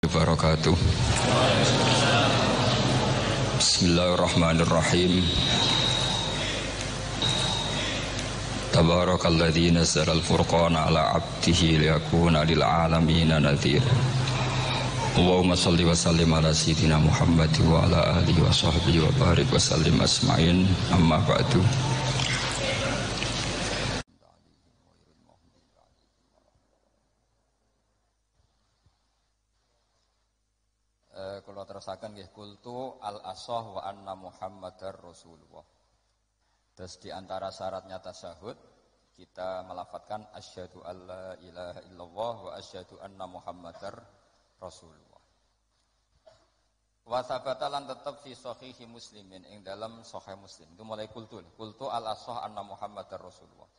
wabarakatuh. Bismillahirrahmanirrahim. Tabarakalladzi nazzala al-furqana ala 'abdihi liyakuna lil 'alamina nadhira. Allahumma shalli wa sallim ala sayyidina Muhammad wa ala alihi wa sahbihi wa barik wa sallim asma'in. Amma ba'du. Kalau terusakan nggih kultu al-asah wa anna Muhammadar Rasulullah. Terus di antara syaratnya tasyahud kita melafadzkan asyhadu alla ilaha illallah wa asyhadu anna Muhammadar Rasulullah. Wa sabata lan tetep fi sahihi Muslimin ing dalam sahih Muslim. Itu mulai kultu al-asah anna Muhammadar Rasulullah.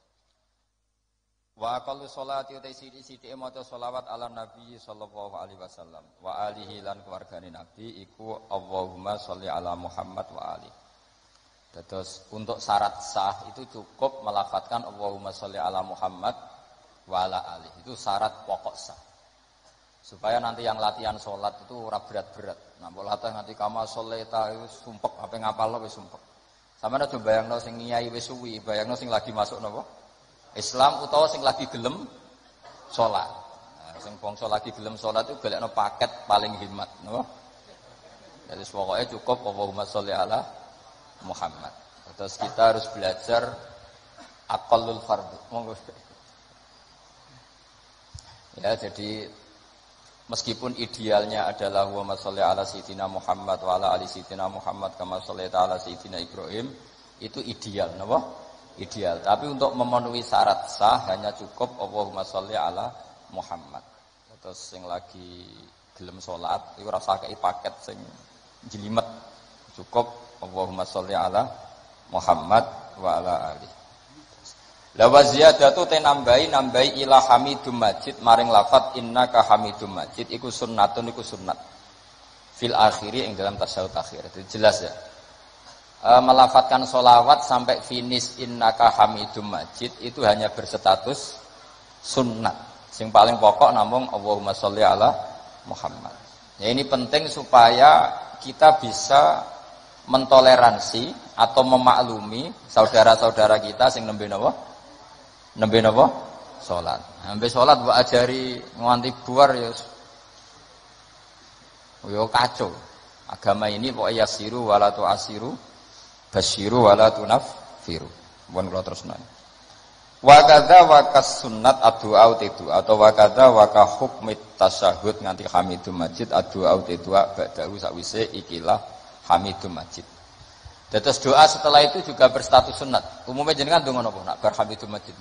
Wa aqallu sholati utai sithik maca sholawat ala Nabi sallallahu alaihi wasallam wa alihi lan keluargane Nabi iku Allahumma sholli ala Muhammad wa ali. Terus untuk syarat sah itu cukup melafadzkan Allahumma sholli ala Muhammad wa ala ali. Itu syarat pokok sah. Supaya nanti yang latihan sholat itu ora berat-berat. Nah, mbok latih nganti kama sholeta wis sumpek, ape ngapalno wis sumpek. Sampeyan aja bayangno sing ngiyai wis suwi, bayangno sing lagi masuk napa? Islam utawa sing lagi gelem sholat. Nah, sing bangsa lagi gelem sholat itu golekno paket paling hemat, napa? Jadi pokoknya cukup Allahumma sholli ala Muhammad. Terus kita harus belajar aqallul fardhu. Monggo. Ya, jadi meskipun idealnya adalah wa sholli ala sayyidina Muhammad wa ala ali sayyidina Muhammad kama shallaita ala sayyidina Ibrahim, itu ideal, napa? Ideal, tapi untuk memenuhi syarat sah hanya cukup Allahumma sholli ala Muhammad. Terus yang lagi gelem salat iku ora usah kei paket sing jelimet. Cukup Allahumma sholli ala Muhammad wa ala ali. La wa ziyadatu te nambahi ila hamidum majid maring lafat innaka hamidum majid iku sunnatun iku sunnat. Fil akhiri ing dalam tasyahud akhir. Itu jelas ya. Melafatkan sholawat sampai finish innaka hamidum majid itu hanya berstatus sunnat. Yang paling pokok namung Allahumma sholli ala Muhammad. Ya, ini penting supaya kita bisa mentoleransi atau memaklumi saudara-saudara kita sing nembe napa? Nembe napa? Salat. Nembe salat mbok ajari nganti buar ya. Yo kacau. Agama ini pokoknya yasiru wala tu'asiru basyiru wala tunaffiru. Mun kula terusno. Wa kadza wa kas sunnat addu'a tidu atau wa kadza wa ka hukmit tasyahud nganti hamidum majid addu'a tidu ba'dahu sakwise ikilah hamidum majid. Terus doa setelah itu juga berstatus sunat. Umumnya jenengan donga napa nak bar hamidum majid?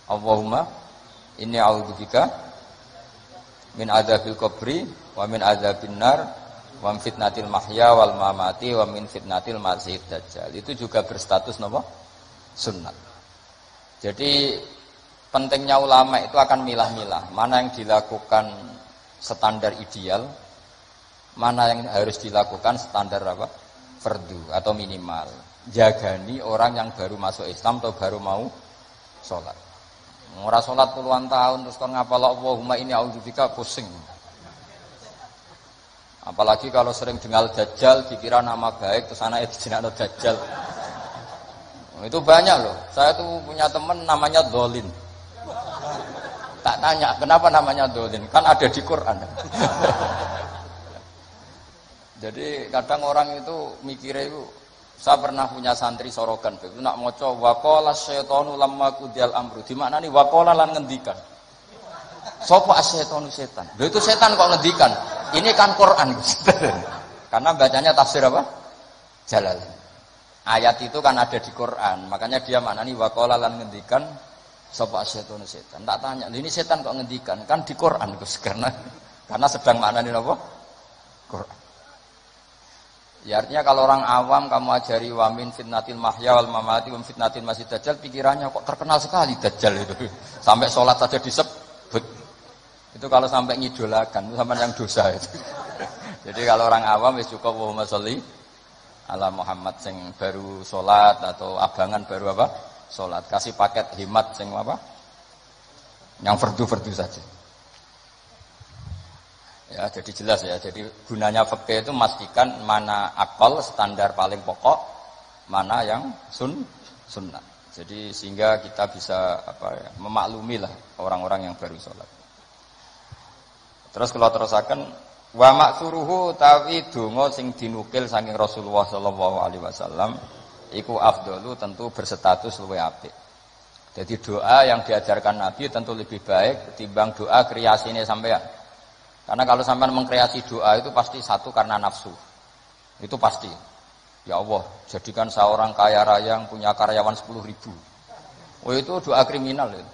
Allahumma inni a'udzubika min adzabil qabri wa min adzabin nar wa min fitnatil mahya wal mamati wa min fitnatil masiihid dajjal. Itu juga berstatus napa? Sunnat. Jadi pentingnya ulama itu akan milah-milah mana yang dilakukan standar ideal, mana yang harus dilakukan standar apa? Fardu atau minimal. Jagani orang yang baru masuk Islam atau baru mau sholat. Ora sholat puluhan tahun terus kon ngapal Allahumma inni a'udzubika pusing. Apalagi kalau sering dengar dajjal dikira nama baik terus anaknya dijenakno dajjal. Itu banyak loh. Saya tuh punya teman namanya Dolin. Tak tanya kenapa namanya Dolin, kan ada di Quran. Jadi kadang orang itu mikirnya itu, saya pernah punya santri sorogan, itu nak maca waqala syaitanu lamma qudiyal amru. Di mana nih waqala lan ngendikan. Sapa asyaitonu setan? Lho itu setan kok ngendikan. Ini kan Quran. Karena bacanya tafsir apa? Jalal. Ayat itu kan ada di Quran. Makanya dia maknani waqala lan ngendikan sapa asyaitonu setan. Tak tanya, ini setan kok ngendikan? Kan di Quran Gus. Karena sedang maknani apa? Quran. Ya artinya kalau orang awam kamu ajari wa min fitnatil mahya wal mamati wa fitnatil masiihid dajjal, pikirannya kok terkenal sekali dajjal itu. Sampai sholat saja disebut. Itu kalau sampai ngidolakan, itu sampai yang dosa itu. Jadi kalau orang awam wis cukup Allahumma sholli ala Muhammad sing baru sholat atau abangan baru apa? Sholat. Kasih paket hemat sing apa? Yang fardu-fardu saja. Ya, jadi jelas ya. Jadi gunanya fikih itu memastikan mana akal standar paling pokok, mana yang sunnah. Jadi sehingga kita bisa memaklumi lah orang-orang yang baru sholat. Terus kalau terusaken wa maksuruhu tawi donga sing dinukil saking Rasulullah sallallahu alaihi wasallam iku afdalu tentu berstatus luwih apik. Jadi doa yang diajarkan Nabi tentu lebih baik ketimbang doa kreasine sampean. Karena kalau sampean mengkreasi doa itu pasti satu karena nafsu. Itu pasti. Ya Allah, jadikan seorang kaya raya yang punya karyawan 10.000. Oh itu doa kriminal itu.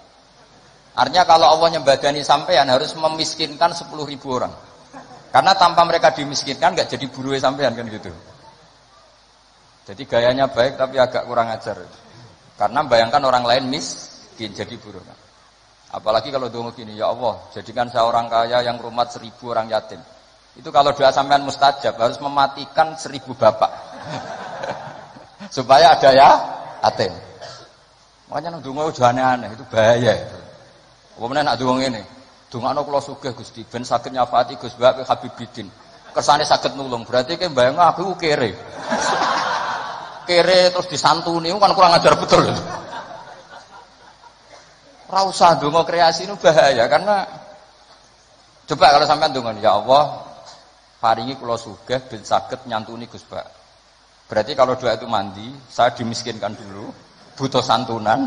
Artinya kalau Allah nyembadani sampean harus memiskinkan 10.000 orang. Karena tanpa mereka dimiskinkan nggak jadi buruh sampean kan gitu. Jadi gayanya baik tapi agak kurang ajar. Karena bayangkan orang lain miskin jadi buruh. Apalagi kalau doa gini, ya Allah, jadikan seorang kaya yang rumat 1.000 orang yatim. Itu kalau doa sampean mustajab harus mematikan 1.000 bapak. Supaya ada ya yatim. Makanya donga ojo aneh-aneh, itu bahaya itu. Apa meneh nak donga ngene? Dongakno kula sugih Gusti ben saged nyafaati Gus Mbak Habibidin. Kersane saged nulung, berarti ke mbayang aku kere. Kere terus disantuni kan kurang ajar betul. Ora usah donga kreasi itu bahaya karena coba kalau sampean donga ya Allah paringi kula sugih ben saged nyantuni Gus Mbak. Berarti kalau doa itu mandi, saya dimiskinkan dulu, butuh santunan.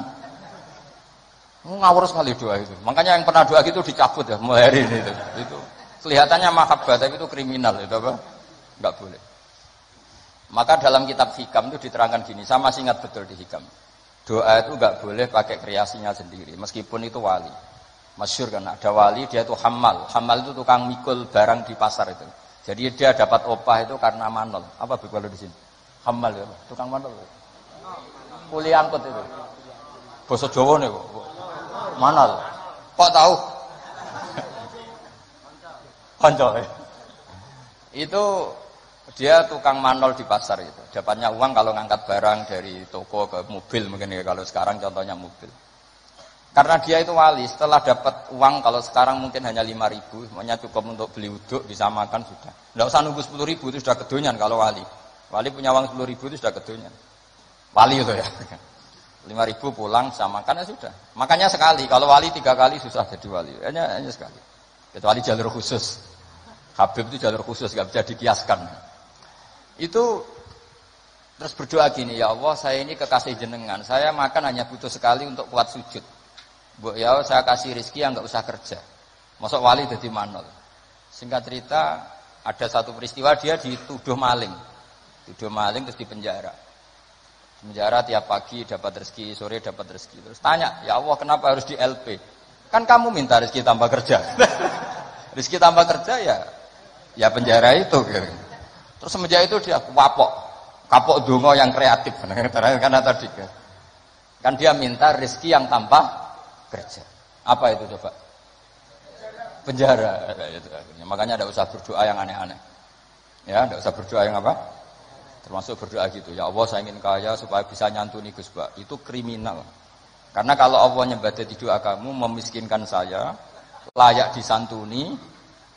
Ngawur sekali doa itu. Makanya yang pernah doa gitu dicabut ya mulai hari ini itu. Kelihatannya mahabbah tapi itu kriminal itu apa? Enggak boleh. Maka dalam kitab Hikam itu diterangkan gini, saya masih ingat betul di Hikam. Doa itu enggak boleh pakai kreasinya sendiri, meskipun itu wali. Masyhur kan ada wali dia itu hamal. Hamal itu tukang mikul barang di pasar itu. Jadi dia dapat opah itu karena manol. Apa Bu kalau di sini? Hamal ya, tukang manol. Kuli angkut itu. Basa Jawa nih kok. Manol. Kok tahu? Kanca. Itu dia tukang manol di pasar itu. Dapatnya uang kalau ngangkat barang dari toko ke mobil mungkin ya kalau sekarang contohnya mobil. Karena dia itu wali, setelah dapat uang kalau sekarang mungkin hanya 5.000, makanya cukup untuk beli uduk, bisa makan sudah. Enggak usah nunggu 10.000 itu sudah kedonyan kalau wali. Wali punya uang 10.000 itu sudah kedonyan. Wali itu ya. 5.000 pulang bisa makan ya sudah. Makanya sekali, kalau wali 3 kali susah jadi wali. Hanya sekali. Kecuali jalur khusus. Habib itu jalur khusus, nggak bisa dikiaskan. Itu terus berdoa gini, ya Allah saya ini kekasih jenengan, saya makan hanya butuh sekali untuk kuat sujud. Bu ya saya kasih rezeki yang nggak usah kerja. Masuk wali jadi manol. Singkat cerita ada satu peristiwa dia dituduh maling, terus dipenjara. Penjara tiap pagi dapat rezeki, sore dapat rezeki. Terus tanya, ya Allah kenapa harus di LP? Kan kamu minta rezeki tambah kerja. Rezeki tambah kerja ya penjara itu. Gitu. Terus semenjak itu dia kapok dongo yang kreatif. Karena tadi kan dia minta rezeki yang tanpa kerja. Apa itu coba? Penjara. Makanya tidak usah berdoa yang aneh-aneh. Ya, tidak usah berdoa yang apa? Termasuk berdoa gitu. Ya Allah saya ingin kaya supaya bisa nyantuni Gus Bak. Itu kriminal. Karena kalau Allah nyembadati doa kamu memiskinkan saya, layak disantuni,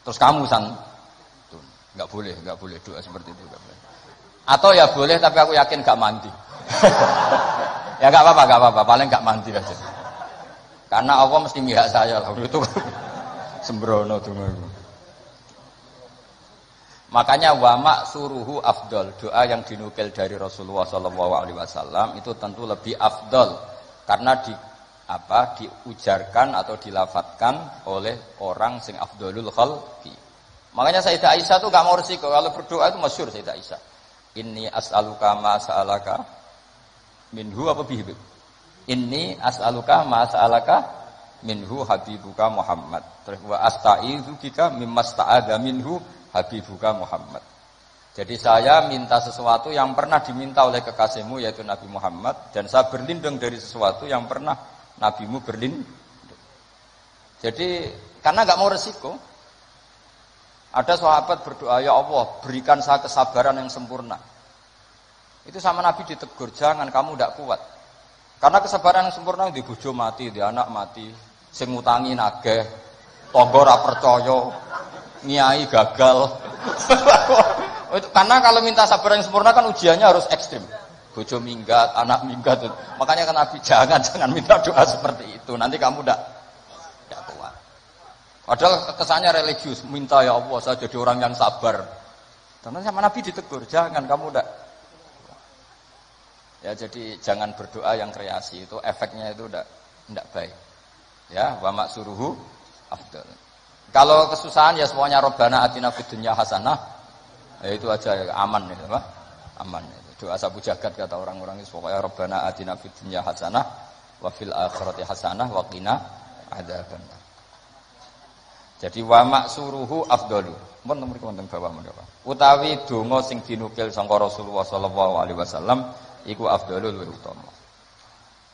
terus kamu santun. Enggak boleh doa seperti itu, enggak boleh. Atau ya boleh tapi aku yakin enggak mandi. Ya enggak apa-apa, paling enggak mandi aja. Karena Allah mesti mihak saya lah itu. Sembrono donga itu. Makanya wama suruhu afdol, doa yang dinukil dari Rasulullah SAW itu tentu lebih afdol karena diujarkan atau dilafatkan oleh orang sing afdolul khalqi. Makanya Sayyidah Aisyah itu gak mau resiko kalau berdoa itu masyhur Sayyidah Aisyah. Inni as'aluka ma sa'alaka minhu apa bihi? Inni as'aluka ma sa'alaka minhu habibuka Muhammad. Terus wa asta'izu bika mimma sta'adha minhu habibuka Muhammad. Jadi saya minta sesuatu yang pernah diminta oleh kekasihmu yaitu Nabi Muhammad dan saya berlindung dari sesuatu yang pernah nabimu berlindung. Jadi karena enggak mau resiko. Ada sahabat berdoa, ya Allah berikan saya kesabaran yang sempurna. Itu sama Nabi ditegur, jangan kamu tidak kuat. Karena kesabaran yang sempurna di bojo mati, di anak mati, sing ngutangi nageh, tangga ora percaya. Niai gagal. Karena kalau minta sabar yang sempurna kan ujiannya harus ekstrim. Bojo minggat, anak minggat. Makanya kan Nabi jangan minta doa seperti itu. Nanti kamu tidak kuat. Padahal kesannya religius. Minta ya Allah saya jadi orang yang sabar. Karena sama Nabi ditegur. Jangan kamu tidak. Ya jadi jangan berdoa yang kreasi. Itu efeknya itu tidak baik. Ya wa maksuruhu afdal. Kalau kesusahan ya semuanya Rabbana atina fid dunya hasanah. Ya itu aja aman itu, Pak. Aman itu. Doa sabu jagat kata orang-orang itu pokoknya Rabbana atina fid dunya hasanah wa fil akhirati hasanah wa qina adzabannar. Jadi wa maksuruhu afdalu. Mun mriki wonten bawah menapa. Utawi donga sing dinukil sangka Rasulullah sallallahu alaihi wasallam iku afdalul luwih utama.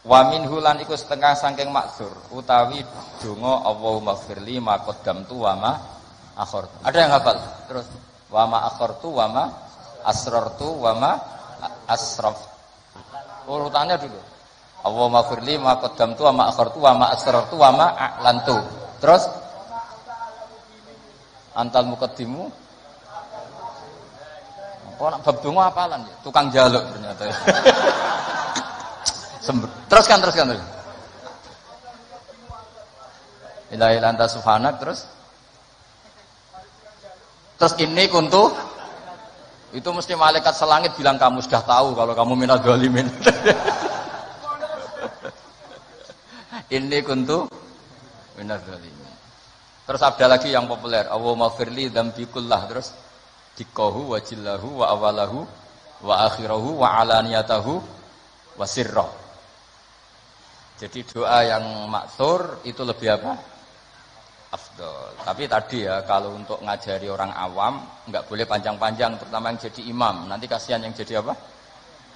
Wa minhu lan iku setengah saking maksur utawi donga Allahumma firli ma qaddamtu wa ma akhartu. Ada yang hafal? Terus wa ma akhartu wa ma asrartu wa ma asraf. Urutannya dulu. Allahumma firli ma qaddamtu wa ma akhartu wa ma asrartu wa ma a'lantu. Terus antal muqaddimu. Kok nak bab donga apalan ya? Tukang jaluk ternyata. Teruskan. Ilahi lanta subhanak terus ini kuntu itu mesti malaikat selangit bilang kamu sudah tahu kalau kamu minal dzalimin. Ini kuntu minal dzalimin. Terus ada lagi yang populer, Allahumma firli dzambi kullah terus dikahu wa jillahu wa awalahu wa akhirahu wa alaniyatahu wa sirrahu. Jadi doa yang maksur itu lebih apa? Afdol. Tapi tadi ya kalau untuk ngajari orang awam nggak boleh panjang-panjang, terutama yang jadi imam. Nanti kasihan yang jadi apa?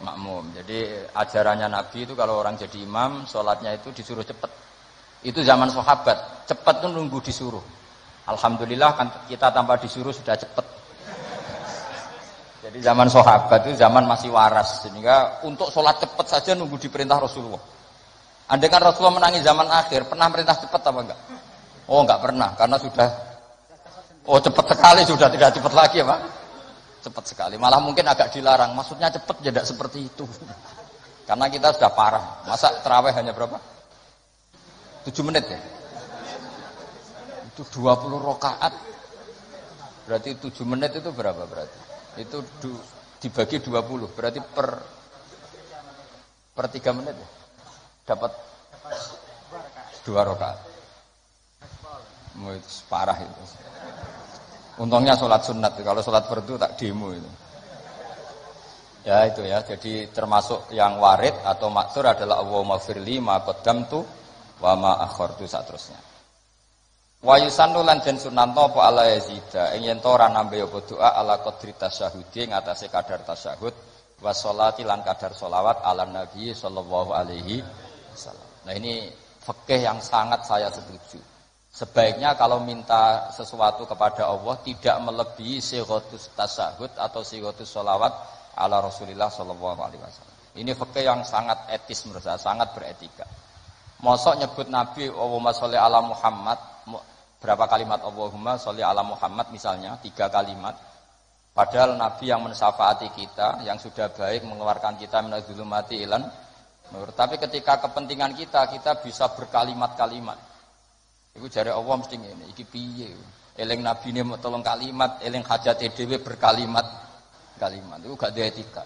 Makmum. Jadi ajarannya Nabi itu kalau orang jadi imam, sholatnya itu disuruh cepat. Itu zaman sahabat. Cepat tuh nunggu disuruh. Alhamdulillah kan kita tanpa disuruh sudah cepat. Jadi zaman sahabat itu zaman masih waras. Sehingga untuk sholat cepat saja nunggu diperintah Rasulullah. Andai kan Rasulullah menangi zaman akhir, pernah perintah cepat apa enggak? Oh enggak pernah, karena sudah cepat sekali, sudah tidak cepat lagi ya Pak. Cepat sekali, malah mungkin agak dilarang. Maksudnya cepat tidak seperti itu. Karena kita sudah parah. Masa terawih hanya berapa? 7 menit ya? Itu 20 rakaat. Berarti 7 menit itu berapa berarti? Itu dibagi 20, berarti per 3 menit ya? Dapat 2 rakaat. Parah itu. Untungnya sholat sunat. Kalau sholat fardu tak demo itu. Ya itu ya. Jadi termasuk yang warid atau maksur adalah Allahumma firli ma qaddamtu wa ma akhartu saterusnya. Wa yusannu lan den sunanto apa ala yazida. Ing yen to ora nambe apa doa ala qadri tasyahudi ing atase kadar tasyahud wa sholati lan kadar sholawat ala nabi sallallahu alaihi wasallam. Nah ini fikih yang sangat saya setuju. Sebaiknya kalau minta sesuatu kepada Allah tidak melebihi sighatus tasyahud atau sighatus sholawat ala Rasulillah sallallahu alaihi wasallam. Ini fikih yang sangat etis menurut saya, sangat beretika. Mosok nyebut Nabi Allahumma sholli ala Muhammad, berapa kalimat Allahumma sholli ala Muhammad misalnya 3 kalimat. Padahal Nabi yang mensyafaati kita, yang sudah baik mengeluarkan kita minadz dzulumati ilan nur. Tapi ketika kepentingan kita bisa berkalimat-kalimat. Iku jare Allah mesti ngene, iki piye? Eling nabine mau tolong kalimat, eling hajate dhewe berkalimat-kalimat. Iku gak duwe etika.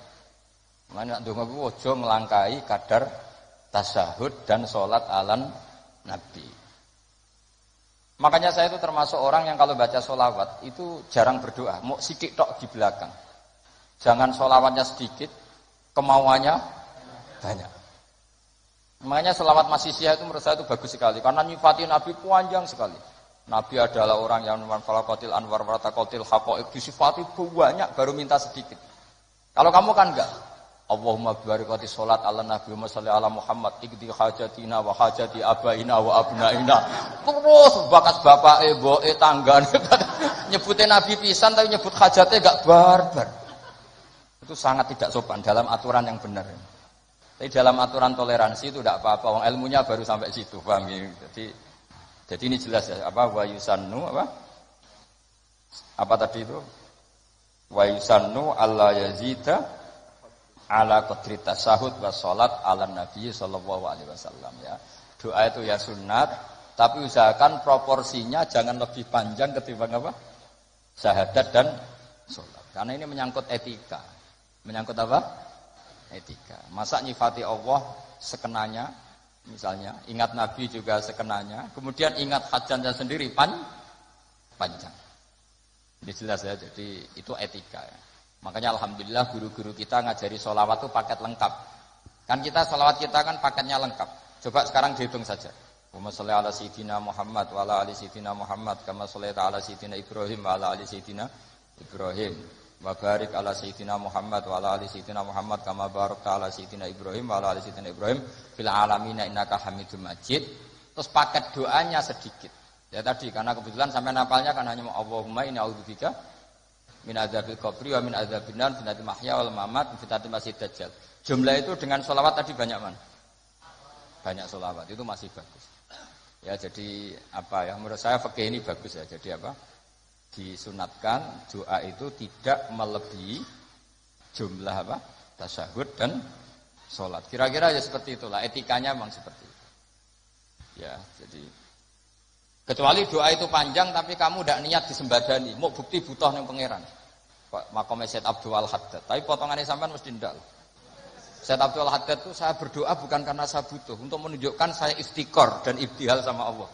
Mana ndonga ku aja nglangkai kadar tasyahud dan salat alan Nabi. Makanya saya itu termasuk orang yang kalau baca sholawat itu jarang berdoa, mau sidik tok di belakang. Jangan sholawatnya sedikit, kemauannya banyak. Makanya selawat masisiyah itu menurut saya itu bagus sekali karena nyifati Nabi panjang sekali. Nabi adalah orang yang manfalakotil anwar waratakotil haqaiq, disifati banyak baru minta sedikit. Kalau kamu kan enggak. Allahumma barakati sholat ala Nabi Muhammad sallallahu ala Muhammad ikdi hajatina wa hajati abaina wa abnaina. Terus bakas bapak boe tanggane nyebutin Nabi pisan tapi nyebut hajatnya enggak barbar. Itu sangat tidak sopan dalam aturan yang benar. Tapi dalam aturan toleransi itu tidak apa-apa. Wong ilmunya baru sampai situ, paham ya? Jadi ini jelas ya. Apa wa yusannu apa? Apa tadi itu? Wa yusannu alla yazida ala qadri tasyahud wa salat ala nabi sallallahu alaihi wasallam ya. Doa itu ya sunat, tapi usahakan proporsinya jangan lebih panjang ketimbang apa? Syahadat dan salat. Karena ini menyangkut etika. Menyangkut apa? Etika. Masa nyifati Allah sekenanya, misalnya ingat Nabi juga sekenanya, kemudian ingat hajatnya sendiri panjang. Ini jelas ya, jadi itu etika ya. Makanya alhamdulillah guru-guru kita ngajari sholawat itu paket lengkap. Kan kita sholawat kita kan paketnya lengkap. Coba sekarang dihitung saja. Allahumma sholli ala sayyidina Muhammad wa ala ali sayyidina Muhammad kama shallaita ala sayyidina Ibrahim wa ala ali sayyidina Ibrahim. Wa barik ala sayyidina Muhammad wa ala ali sayyidina Muhammad kama barakta ala sayyidina Ibrahim wa ala ali sayyidina Ibrahim fil alamin innaka Hamidum Majid. Terus paket doanya sedikit. Ya tadi karena kebetulan sampai napalnya kan hanya Allahumma inni a'udzubika min adzabil qabri wa min adzabin nar fitnatil mahya wal mamat fitnatil masiihid dajjal. Jumlah itu dengan sholawat tadi banyak mana? Banyak sholawat itu masih bagus. Ya jadi apa ya menurut saya fikih ini bagus ya. Jadi apa? Disunatkan doa itu tidak melebihi jumlah apa? Tasyahud dan sholat. Kira-kira ya seperti itulah etikanya memang seperti itu. Ya jadi kecuali doa itu panjang tapi kamu tidak niat disembadani, mau bukti butuh yang pangeran. Makomnya Syed Abdul Haddad. Tapi potongannya sampean mesti ndak. Syed Abdul Haddad itu saya berdoa bukan karena saya butuh, untuk menunjukkan saya istiqor dan ibtihal sama Allah.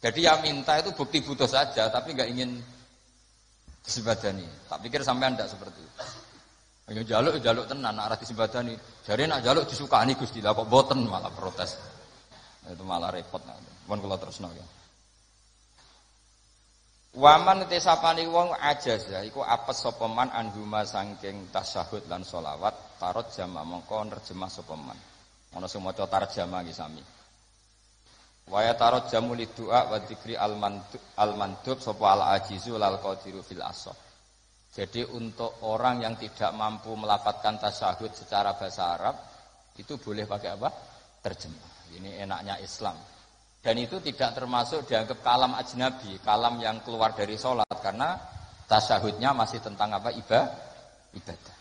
Jadi yang minta itu bukti butuh saja, tapi nggak ingin disembadani. Tak pikir sampean ndak seperti itu. Ayo jaluk tenan, arah disembadani. Jare nak jaluk disukani Gusti, lah kok boten malah protes. Itu malah repot. Pun kula terusno ya. Waman te sapane wong ajaza iku apes sapa man anhuma saking tasyahud lan sholawat tarot jama mongko nerjemah sapa man. Ana sing maca tarjamah iki sami. Wa ya tarot jamu lidua wa dzikri al mandub sapa al ajizu lal qadiru fil asah. Jadi untuk orang yang tidak mampu melafadzkan tasyahud secara bahasa Arab itu boleh pakai apa? Terjemah. Ini enaknya Islam. Dan itu tidak termasuk dianggap kalam ajnabi, kalam yang keluar dari sholat, karena tasyahudnya masih tentang apa? Ibadah.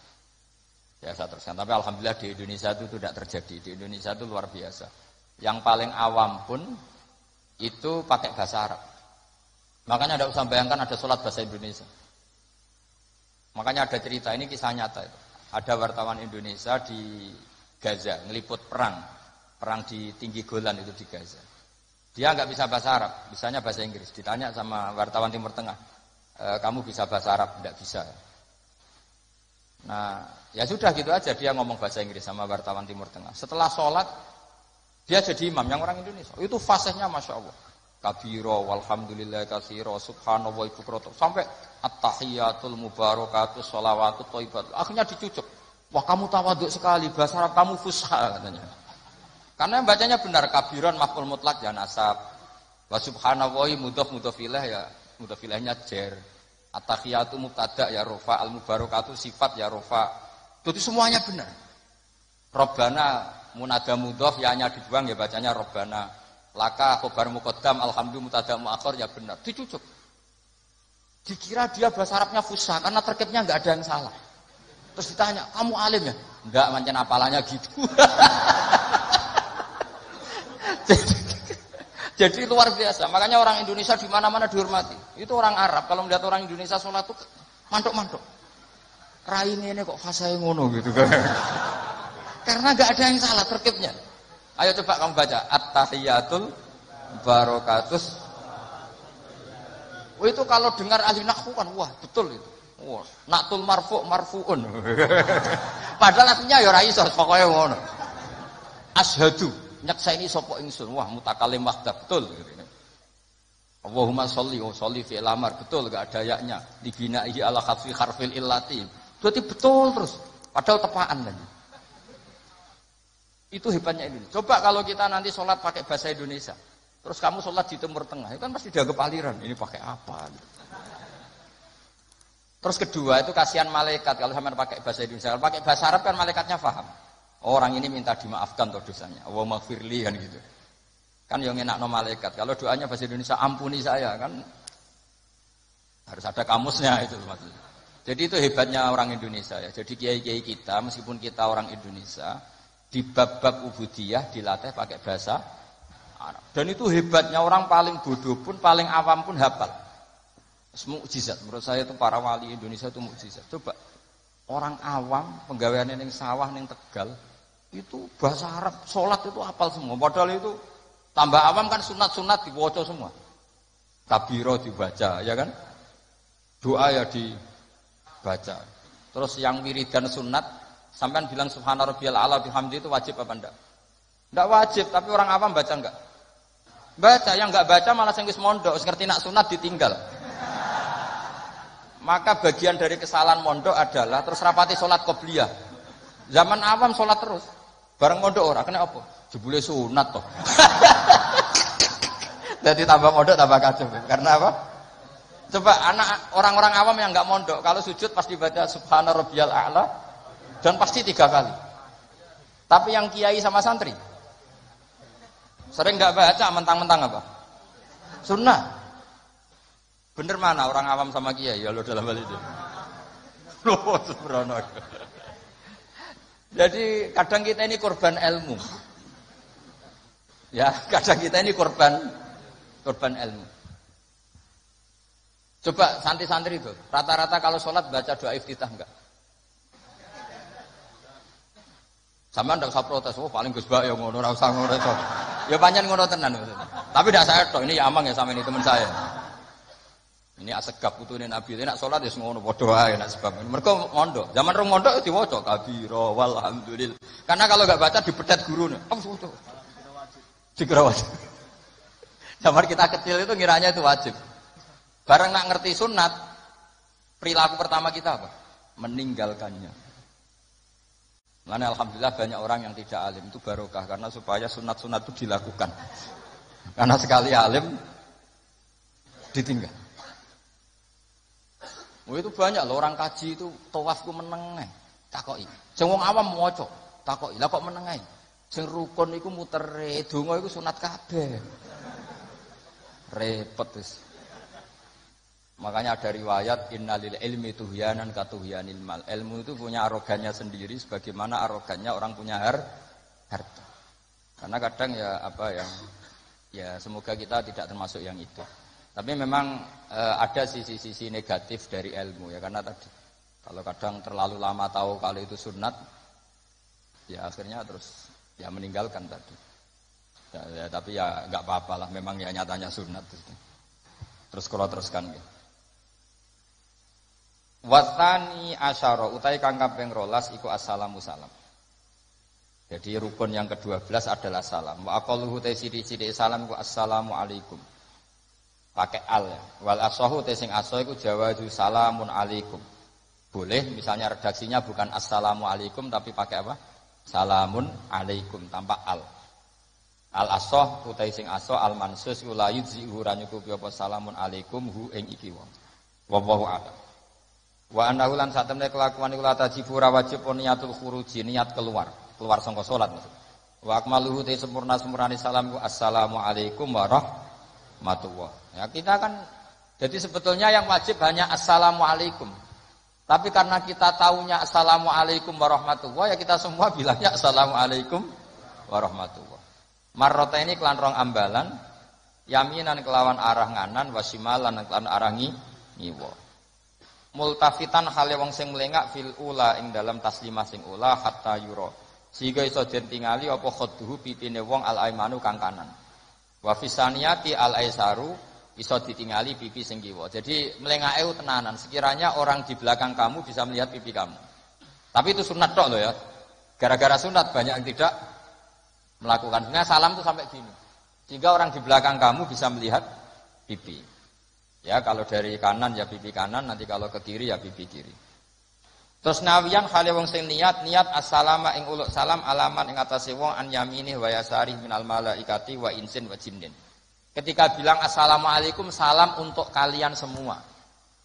Ya saya teruskan. Tapi alhamdulillah di Indonesia itu tidak terjadi. Di Indonesia itu luar biasa. Yang paling awam pun itu pakai bahasa Arab. Makanya tidak usah bayangkan ada sholat bahasa Indonesia. Makanya ada cerita, ini kisah nyata itu. Ada wartawan Indonesia di Gaza, ngeliput perang di tinggi Golan itu di Gaza. Dia nggak bisa bahasa Arab, bisanya bahasa Inggris. Ditanya sama wartawan Timur Tengah, kamu bisa bahasa Arab? Nggak bisa. Nah, ya sudah gitu aja dia ngomong bahasa Inggris sama wartawan Timur Tengah. Setelah sholat, dia jadi imam yang orang Indonesia. Itu fasihnya masya Allah. Kabiro, walhamdulillah kasiro, subhanallah ibu kroto. Sampai at-tahiyatul mubarakatus, sholawatut, thayyibat. Akhirnya dicucuk. Wah kamu tawaduk sekali, bahasa Arab kamu fusha katanya. Karena bacanya benar, kabiron maf'ul mutlak ya nasab. Wa subhanallahi mudhof ilaih ya mudhof ilaihnya jar. At-tahiyatu mubtada ya rafa, al-mubarakatu sifat ya rafa. Itu semuanya benar. Robbana munada mudhof ya hanya dibuang ya bacanya robbana. Laka khobar muqaddam alhamdulillah mubtada muakhir ya benar. Dicucuk. Dikira dia bahasa Arabnya fusha karena terkibnya enggak ada yang salah. Terus ditanya, "Kamu alim ya?" "Enggak, mancen apalanya gitu." Jadi luar biasa. Makanya orang Indonesia di mana-mana dihormati. Itu orang Arab kalau melihat orang Indonesia sholat itu mantuk-mantuk. Raine ini kok fasih ngono gitu kan. Karena enggak ada yang salah terkibnya. Ayo coba kamu baca at-tahiyatul barakatus. Oh, itu kalau dengar ahli nahwu kan wah betul itu. Wah, naktul marfu'un. Padahal artinya ya ora iso pokoke ngono. Asyhadu nyakseni sapa ingsun. Wah, mutakalim wahdah betul. Allahumma sholli fi'il amar betul enggak ada yaknya. Dibinahi ala khatfi harfil illati. Berarti betul terus. Padahal tepaan lagi. Itu hebatnya ini. Coba kalau kita nanti sholat pakai bahasa Indonesia. Terus kamu sholat di Timur Tengah, itu kan pasti dianggap aliran. Ini pakai apa? Terus kedua itu kasihan malaikat kalau sama pakai bahasa Indonesia. Kalau pakai bahasa Arab kan malaikatnya paham. Orang ini minta dimaafkan toh dosanya. Allahumma gfirli kan gitu. Kan yang enak no malaikat. Kalau doanya bahasa Indonesia ampuni saya kan. Harus ada kamusnya itu maksudnya. Jadi itu hebatnya orang Indonesia ya. Jadi kiai-kiai kita meskipun kita orang Indonesia di bab-bab ubudiyah dilatih pakai bahasa Arab. Dan itu hebatnya orang paling bodoh pun paling awam pun hafal. Mukjizat. Menurut saya itu para wali Indonesia itu mukjizat. Coba orang awam penggaweane ning sawah ning Tegal itu bahasa Arab, sholat itu hafal semua. Padahal itu tambah awam kan sunat-sunat dibaca semua. Kabiro dibaca, ya kan? Doa ya dibaca. Terus yang wiridan sunat, sampean bilang subhana rabbiyal a'la bihamdi itu wajib apa enggak? Enggak wajib, tapi orang awam baca enggak? Baca, yang enggak baca malah sing wis mondok, wis ngerti nak sunat ditinggal. Maka bagian dari kesalahan mondok adalah terus rapati sholat qobliyah. Zaman awam sholat terus. Bareng mondok ora kena apa? Jebule sunat toh. Jadi tambah mondok tambah kacau. Karena apa? Coba anak orang-orang awam yang enggak mondok kalau sujud pasti baca subhana rabbiyal a'la dan pasti 3 kali. Tapi yang kiai sama santri sering enggak baca mentang-mentang apa? Sunnah. Bener mana orang awam sama kiai ya lo dalam hal itu? Loh, sembrono. Jadi kadang kita ini korban ilmu. Ya, kadang kita ini korban ilmu. Coba santri-santri itu, rata-rata kalau sholat baca doa iftitah enggak? Sama ndak usah protes, oh paling Gus Bak ya ngono, ora usah ngono to. Ya pancen ngono tenan maksudnya. Tapi ndak saya tok, ini ya amang ya sama ini teman saya. Ini asegap putune Nabi, nek salat wis ngono padha wae nek sebab. Mergo mondok. Zaman rong mondok diwaca kabira walhamdulillah. Karena kalau enggak baca dibetet gurune. Apa itu? Dikira wajib. Zaman kita kecil itu ngiranya itu wajib. Bareng nak ngerti sunat, perilaku pertama kita apa? Meninggalkannya. Makanya alhamdulillah banyak orang yang tidak alim itu barokah karena supaya sunat-sunat itu dilakukan. Karena sekali alim ditinggal. Oh itu banyak loh orang kaji itu tawaf ku meneng takoki. Sing wong awam maca takoki. Lah kok meneng ae? Sing rukun iku mutere, donga iku sunat kabeh. Repot wis. Makanya ada riwayat innalil ilmi tuhyanan katuhyanil mal. Ilmu itu punya arogannya sendiri sebagaimana arogannya orang punya harta. Karena kadang ya apa ya semoga kita tidak termasuk yang itu. Tapi memang ada sisi-sisi negatif dari ilmu ya karena tadi kalau kadang terlalu lama tahu kalau itu sunat ya akhirnya terus ya meninggalkan tadi. Ya, tapi ya nggak apa-apalah memang ya nyatanya sunat terus kalau teruskan gitu. Watani asyara utai kang kaping 12 iku assalamu salam. Jadi rukun yang ke-12 adalah salam. Wa aqalluhu ta sithik salam ku assalamu alaikum. Pakai al ya. Wal asahu te sing asa iku jawazu salamun alaikum. Boleh misalnya redaksinya bukan assalamu alaikum tapi pakai apa? Salamun alaikum tanpa al. Al asah utai sing asa al mansus la yujzihu ran nyukupi apa salamun alaikum hu ing iki wong. Wallahu a'lam. Wa annahu lan satemene kelakuan iku la tajibu wajib niatul khuruji niat keluar saka salat maksud. Wa akmaluhu te sempurna-sempurnane salam assalamu alaikum warahmatullah. Ya kita kan jadi sebetulnya yang wajib hanya assalamu alaikum. Tapi karena kita taunya assalamu alaikum warahmatullah ya kita semua bilangnya assalamu alaikum warahmatullah. Marrota ini kelan rong ambalan yaminan kelawan arah nganan wasimalan kelawan arah ngiwa. Multafitan hale wong sing mlengak fil ula ing dalam taslimah sing ula hatta yura sehingga iso den tingali apa khadduhu pitine wong al aimanu kang kanan wa fisaniyati al aisaru iso ditingali pipi sing kiwa. Jadi mlengake tenanan sekiranya orang di belakang kamu bisa melihat pipi kamu. Tapi itu sunat tok loh ya. Gara-gara sunat banyak yang tidak melakukan. Sebenarnya salam itu sampai gini. Sehingga orang di belakang kamu bisa melihat pipi. Ya kalau dari kanan ya pipi kanan, nanti kalau ke kiri ya pipi kiri. Terus nawiyan hale wong sing niat assalama ing uluk salam alaman ing atase wong an yaminih wa yasari minal malaikati wa insin wa jinnin. Ketika bilang assalamualaikum salam untuk kalian semua.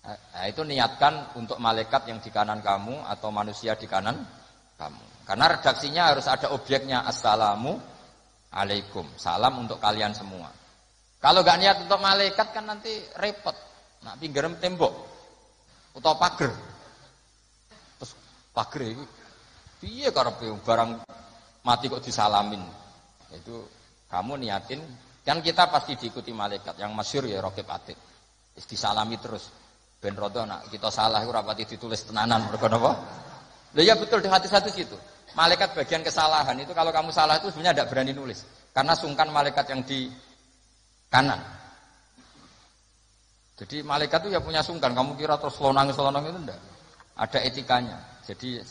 Nah, itu niatkan untuk malaikat yang di kanan kamu atau manusia di kanan kamu. Karena redaksinya harus ada objeknya assalamu alaikum, salam untuk kalian semua. Kalau gak niat untuk malaikat kan nanti repot. Nak pinggirem tembok utawa pager. Terus pager iki piye karepe barang mati kok disalamin. Itu kamu niatin kan kita pasti diikuti malaikat yang masyhur ya Raqib Atid. Wis disalami terus. Ben rodo nak kita salah ora pati ditulis tenanan mergo napa? Lha ya betul di hati-hati situ. Malaikat bagian kesalahan itu kalau kamu salah itu sebenarnya tidak berani nulis karena sungkan malaikat yang di kanan. Jadi malaikat itu ya punya sungkan. Kamu kira terus lonang itu enggak. Ada etikanya. Jadi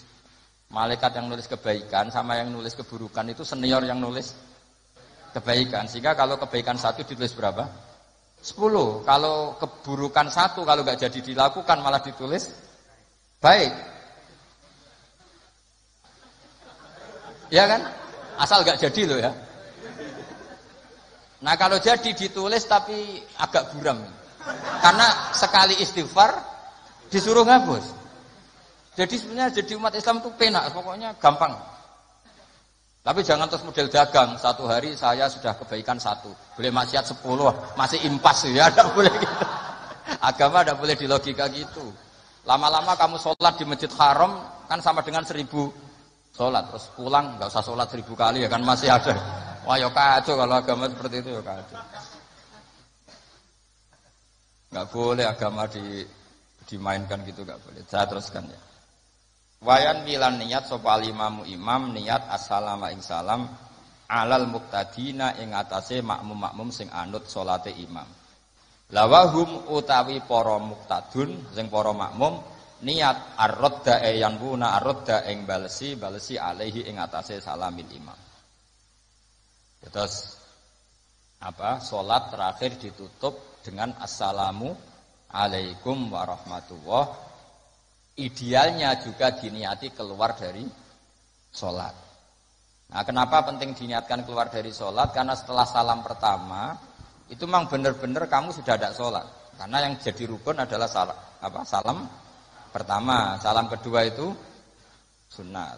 malaikat yang nulis kebaikan sama yang nulis keburukan itu senior yang nulis kebaikan. Sehingga kalau kebaikan 1 ditulis berapa? 10. Kalau keburukan 1 kalau nggak jadi dilakukan malah ditulis baik. Ya kan? Asal nggak jadi loh ya. Nah kalau jadi ditulis tapi agak buram. Karena sekali istighfar disuruh ngapus. Jadi sebenarnya jadi umat Islam itu penak, pokoknya gampang. Tapi jangan terus model dagang. 1 hari saya sudah kebaikan 1, boleh maksiat 10, masih impas ya, tidak boleh gitu. Agama tidak boleh dilogika gitu. Lama-lama kamu sholat di Masjid Haram kan sama dengan 1000 sholat, terus pulang nggak usah sholat 1000 kali ya kan masih ada. Wah ya kacau kalau agama seperti itu ya kacau. Nggak boleh agama dimainkan gitu, nggak boleh. Saya teruskan ya. Wayan milan niat sapa imamu imam niat assalamu ing salam alal muqtadina ing atase makmum-makmum sing anut salate imam. Lawahum utawi para muqtadun sing para makmum niat ar-radda yanbuna ar-radda ing balesi alaihi ing atase salamin imam. Terus salat terakhir ditutup dengan assalamu alaikum warahmatullah. Idealnya juga diniati keluar dari sholat. Nah kenapa penting diniatkan keluar dari sholat? Karena setelah salam pertama itu memang benar-benar kamu sudah ada sholat. Karena yang jadi rukun adalah salam pertama. Salam kedua itu sunat.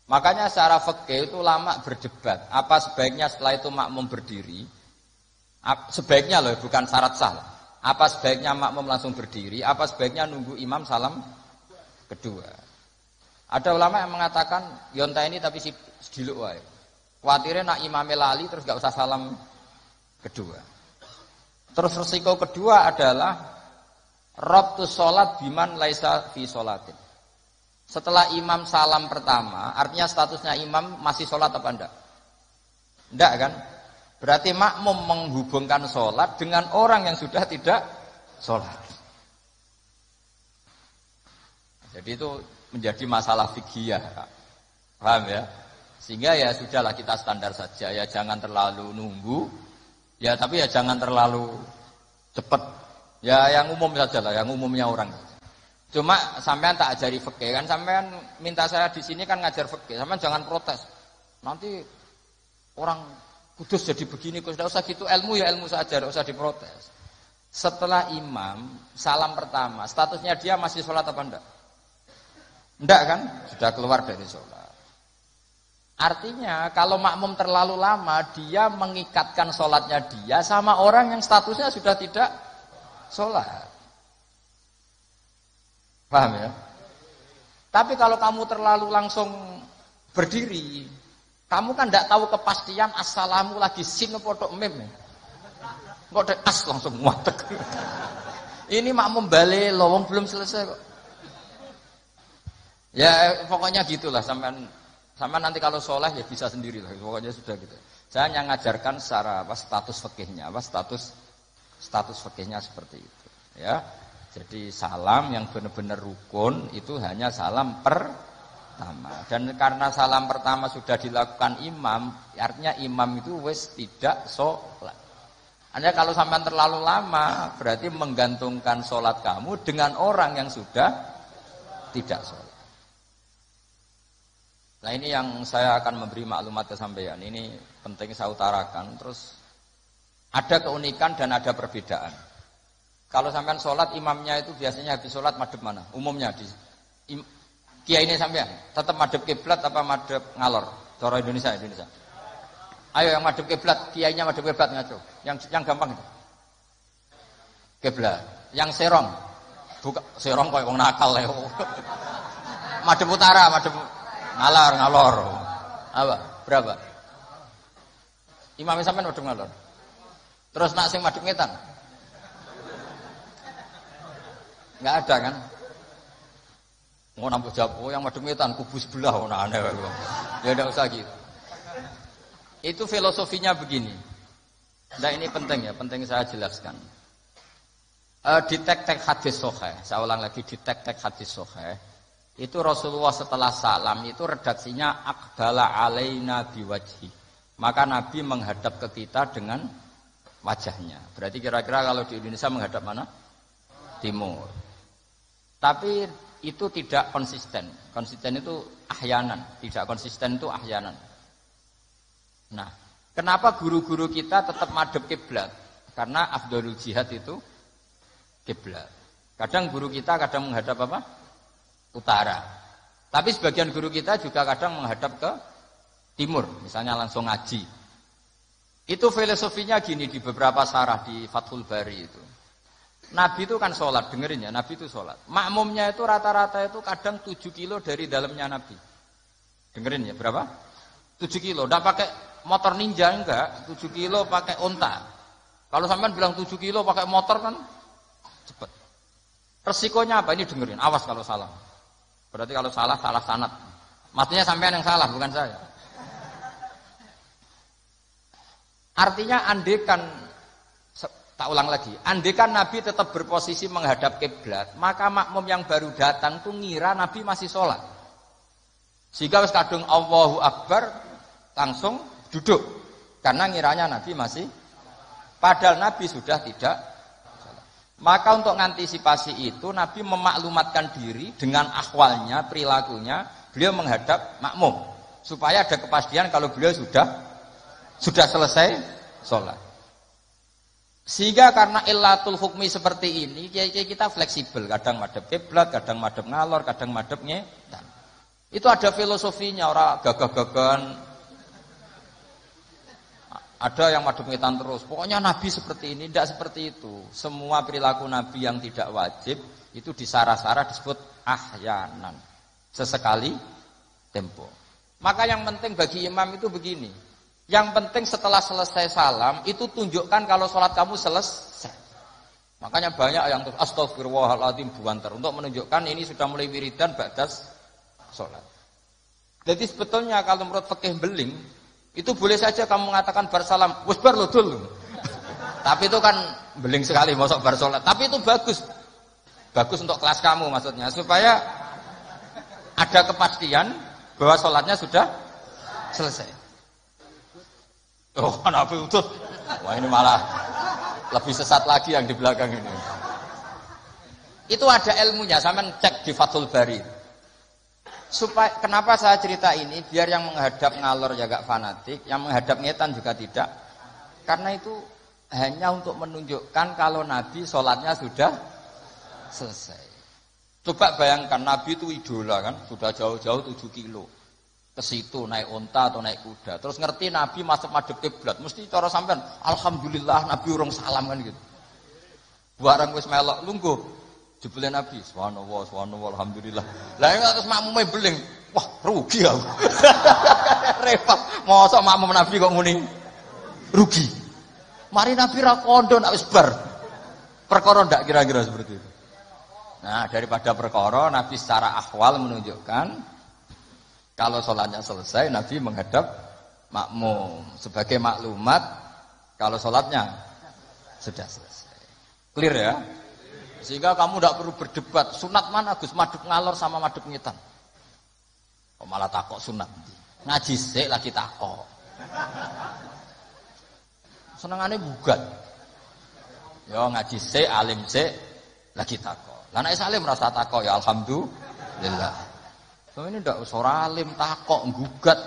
Makanya secara fikih itu ulama berdebat. Apa sebaiknya setelah itu makmum berdiri? Sebaiknya loh, bukan syarat sah. Apa sebaiknya makmum langsung berdiri? Apa sebaiknya nunggu imam salam kedua? Ada ulama yang mengatakan yonta ini tapi sediluk wae. Kuwatirnya nak imame lali terus gak usah salam kedua. Terus resiko kedua adalah rabtus sholat biman laisa fi sholatin. Setelah imam salam pertama, artinya statusnya imam masih sholat apa enggak? Enggak kan? Berarti makmum menghubungkan sholat dengan orang yang sudah tidak sholat. Jadi itu menjadi masalah fikih, paham ya? Sehingga ya sudahlah kita standar saja, ya jangan terlalu nunggu, ya tapi ya jangan terlalu cepat. Ya yang umum saja lah, yang umumnya orang. Cuma sampean tak ajari fikih kan, sampean minta saya di sini kan ngajar fikih, sampean jangan protes. Nanti orang kudus jadi begini, kudus tidak usah gitu, ilmu ya ilmu saja, tidak usah diprotes. Setelah imam salam pertama, statusnya dia masih sholat apa enggak? Enggak kan? Sudah keluar dari sholat. Artinya kalau makmum terlalu lama, dia mengikatkan sholatnya dia sama orang yang statusnya sudah tidak sholat. Paham ya? Tapi kalau kamu terlalu langsung berdiri, kamu kan tidak tahu kepastian assalamu lagi sin podok mem. Kok ada as langsung muatek. Ini makmum balik lowong belum selesai kok. Ya pokoknya gitulah sampean nanti kalau soleh ya bisa sendiri lah. Pokoknya sudah gitu. Saya hanya ngajarkan secara status fikihnya, status fikihnya seperti itu. Ya. Jadi salam yang benar-benar rukun itu hanya salam pertama. Dan karena salam pertama sudah dilakukan imam, artinya imam itu wis tidak sholat. Anda kalau sampai terlalu lama berarti menggantungkan sholat kamu dengan orang yang sudah tidak sholat. Nah ini yang saya akan memberi maklumat ke sampean. Ini penting saya utarakan. Terus ada keunikan dan ada perbedaan. Kalau sampean sholat imamnya itu biasanya habis sholat madhep mana? Umumnya di kiai ini sampean tetap madhep kiblat apa madhep ngalor? Cara Indonesia. Ayo yang madhep kiblat, kiainya madhep kiblat ngaco. Yang gampang itu. Kiblat. Yang Serong. Buka Serong koyo wong nakal lho. Madep utara, madep ngalor. Apa? Berapa? Imam sampean madep ngalor. Terus nak sing madep ngetan? Enggak ada kan? Mau nampak jawab, oh yang madem ngetan kubu sebelah, oh nah aneh. Ya enggak usah gitu. Itu filosofinya begini. Nah ini penting ya, penting saya jelaskan. Di tek-tek hadis sahih, saya ulang lagi di tek-tek hadis sahih. Itu Rasulullah setelah salam itu redaksinya aqbala alaina biwajhi. Maka Nabi menghadap ke kita dengan wajahnya. Berarti kira-kira kalau di Indonesia menghadap mana? Timur. Tapi itu tidak konsisten. Konsisten itu ahyanan, tidak konsisten itu ahyanan. Nah, kenapa guru-guru kita tetap madhep kiblat? Karena afdhalul jihad itu kiblat. Kadang guru kita kadang menghadap apa? Utara. Tapi sebagian guru kita juga kadang menghadap ke timur, misalnya langsung ngaji. Itu filosofinya gini di beberapa sarah di Fathul Bari itu. Nabi itu kan sholat, dengerin ya, Nabi itu sholat. Makmumnya itu rata-rata itu kadang 7 kilo dari dalamnya Nabi. Dengerin ya, berapa? 7 kilo, enggak pakai motor ninja enggak, 7 kilo pakai onta. Kalau sampean bilang 7 kilo pakai motor kan cepet. Resikonya apa? Ini dengerin, awas kalau salah. Berarti kalau salah sanad. Maksudnya sampean yang salah, bukan saya. Artinya andekan, tak ulang lagi, andekan Nabi tetap berposisi menghadap kiblat, maka makmum yang baru datang tuh ngira Nabi masih sholat. Sehingga wis kadung Allahu Akbar langsung duduk. Karena ngiranya Nabi masih, padahal Nabi sudah tidak sholat. Maka untuk mengantisipasi itu Nabi memaklumatkan diri dengan ahwalnya, perilakunya, beliau menghadap makmum. Supaya ada kepastian kalau beliau sudah selesai sholat. Sehingga karena illatul hukmi seperti ini, kita fleksibel. Kadang madhep kiblat, kadang madhep ngalor, kadang madhep ngetan. Itu ada filosofinya, orang gagah-gagahan. Ada yang madhep ngetan terus. Pokoknya Nabi seperti ini, tidak seperti itu. Semua perilaku Nabi yang tidak wajib, itu disarah-sarah disebut ahyanan. Sesekali tempo. Maka yang penting bagi imam itu begini. Yang penting setelah selesai salam itu tunjukkan kalau sholat kamu selesai. Makanya banyak yang terus astagfirullahaladzim buanter untuk menunjukkan ini sudah mulai wiridan ba'das sholat. Jadi sebetulnya kalau menurut fikih beling itu boleh saja kamu mengatakan bar salam wis bar lodul. Tapi itu kan beling sekali masuk bar sholat. Tapi itu bagus. Bagus untuk kelas kamu maksudnya supaya ada kepastian bahwa sholatnya sudah selesai. Oh, Nabi utut. Wah, ini malah lebih sesat lagi yang di belakang ini. Itu ada ilmunya, sampean cek di Fathul Bari. Supaya kenapa saya cerita ini? Biar yang menghadap ngalor ya gak fanatik, yang menghadap ngetan juga tidak. Karena itu hanya untuk menunjukkan kalau Nabi sholatnya sudah selesai. Coba bayangkan Nabi itu idola kan, sudah jauh-jauh 7 kilo. Ke situ naik unta atau naik kuda. Terus ngerti Nabi masuk madhep kiblat, mesti cara sampean alhamdulillah Nabi urung salam kan gitu. Barang wis melok lungguh jebule Nabi subhanallah alhamdulillah. Lah terus makmume beling, wah rugi aku. Repot, mosok makmum Nabi kok muni rugi. Mari Nabi ra kondo nak wis bar. Perkara ndak kira-kira seperti itu. Nah, daripada perkara Nabi secara ahwal menunjukkan kalau sholatnya selesai, Nabi menghadap makmum. Sebagai maklumat, kalau sholatnya sudah selesai. Clear ya? Sehingga kamu tidak perlu berdebat. Sunat mana Gus? Madhep ngalor sama madhep ngetan. Kok malah takok sunat? Ngaji sik lagi takok. Senengannya bugat. Ya ngaji sik, alim sik lagi takok. Lah nek salim rasa takok ya alhamdulillah. So, ini ndak usah alim takok nggugat.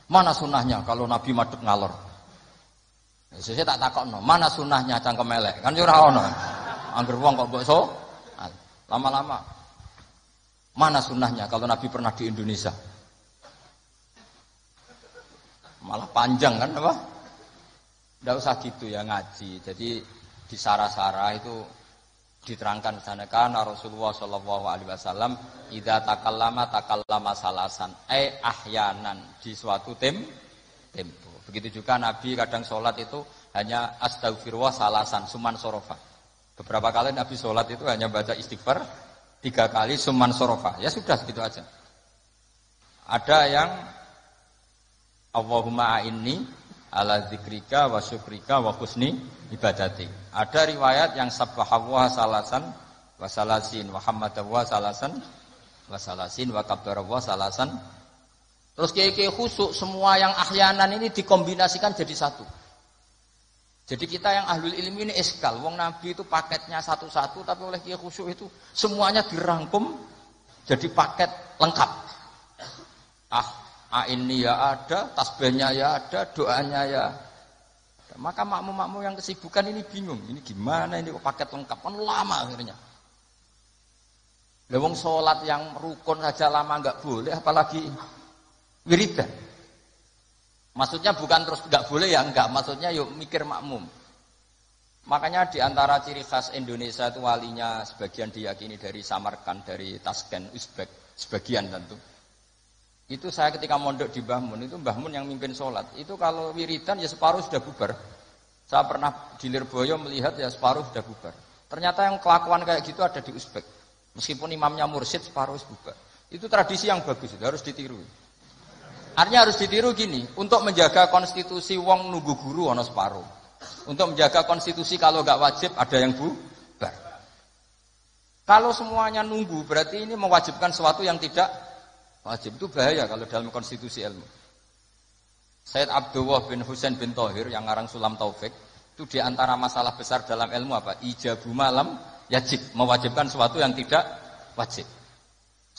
Mana sunahnya kalau Nabi madhep ngalor? Sesuk tak takokno, mana sunahnya cangkem elek? Kan yo ora ono. Angger wong kok mbok so lama-lama. Mana sunahnya kalau Nabi pernah di Indonesia? Malah panjang kan apa? Ndak usah gitu ya ngaji. Jadi Di Sarah-Sarah itu diterangkan sana kan Rasulullah Shallallahu Alaihi Wasallam idza takallama salasan ahyanan di suatu tempo. Begitu juga Nabi kadang sholat itu hanya astagfirullah salasan suman sorofa. Beberapa kali Nabi sholat itu hanya baca istighfar 3 kali suman sorofa. Ya sudah segitu aja. Ada yang Allahumma a'inni ala dzikrika wa syukrika wa husni ibadati. Ada riwayat yang sabbahallah salasan wa salasin wa hamdallah salasan wa salasin wa kabbarallah salasan. Terus kiai-kiai khusyuk semua yang ahyanan ini dikombinasikan jadi satu. Jadi kita yang ahlul ilmi ini eskal. Wong Nabi itu paketnya satu-satu, tapi oleh kiai khusyuk itu semuanya dirangkum jadi paket lengkap. Ini ya ada, tasbihnya ya ada, doanya ya. Maka makmum-makmum yang kesibukan ini bingung. Ini gimana ini kok paket lengkap? Kan lama akhirnya. Lewong sholat yang rukun saja lama nggak boleh, apalagi wiridan. Maksudnya bukan terus nggak boleh ya enggak. Maksudnya yuk mikir makmum. Makanya diantara ciri khas Indonesia itu walinya sebagian diyakini dari Samarkand, dari Tashkent, Uzbek, sebagian tentu. Itu saya ketika mondok di Mbah Mun, itu Mbah Mun yang mimpin sholat. Itu kalau wiridan ya separuh sudah bubar. Saya pernah di Lirboyo melihat ya separuh sudah bubar. Ternyata yang kelakuan kayak gitu ada di Uzbek. Meskipun imamnya mursyid separuh bubar. Itu tradisi yang bagus, itu harus ditiru. Artinya harus ditiru gini, untuk menjaga konstitusi wong nunggu guru ono separuh. Untuk menjaga konstitusi kalau nggak wajib ada yang bubar. Kalau semuanya nunggu berarti ini mewajibkan sesuatu yang tidak wajib. Itu bahaya kalau dalam konstitusi ilmu. Sayyid Abdullah bin Husain bin Thohir yang ngarang Sulam Taufik itu diantara masalah besar dalam ilmu apa? Ijabu malam yajib, mewajibkan sesuatu yang tidak wajib.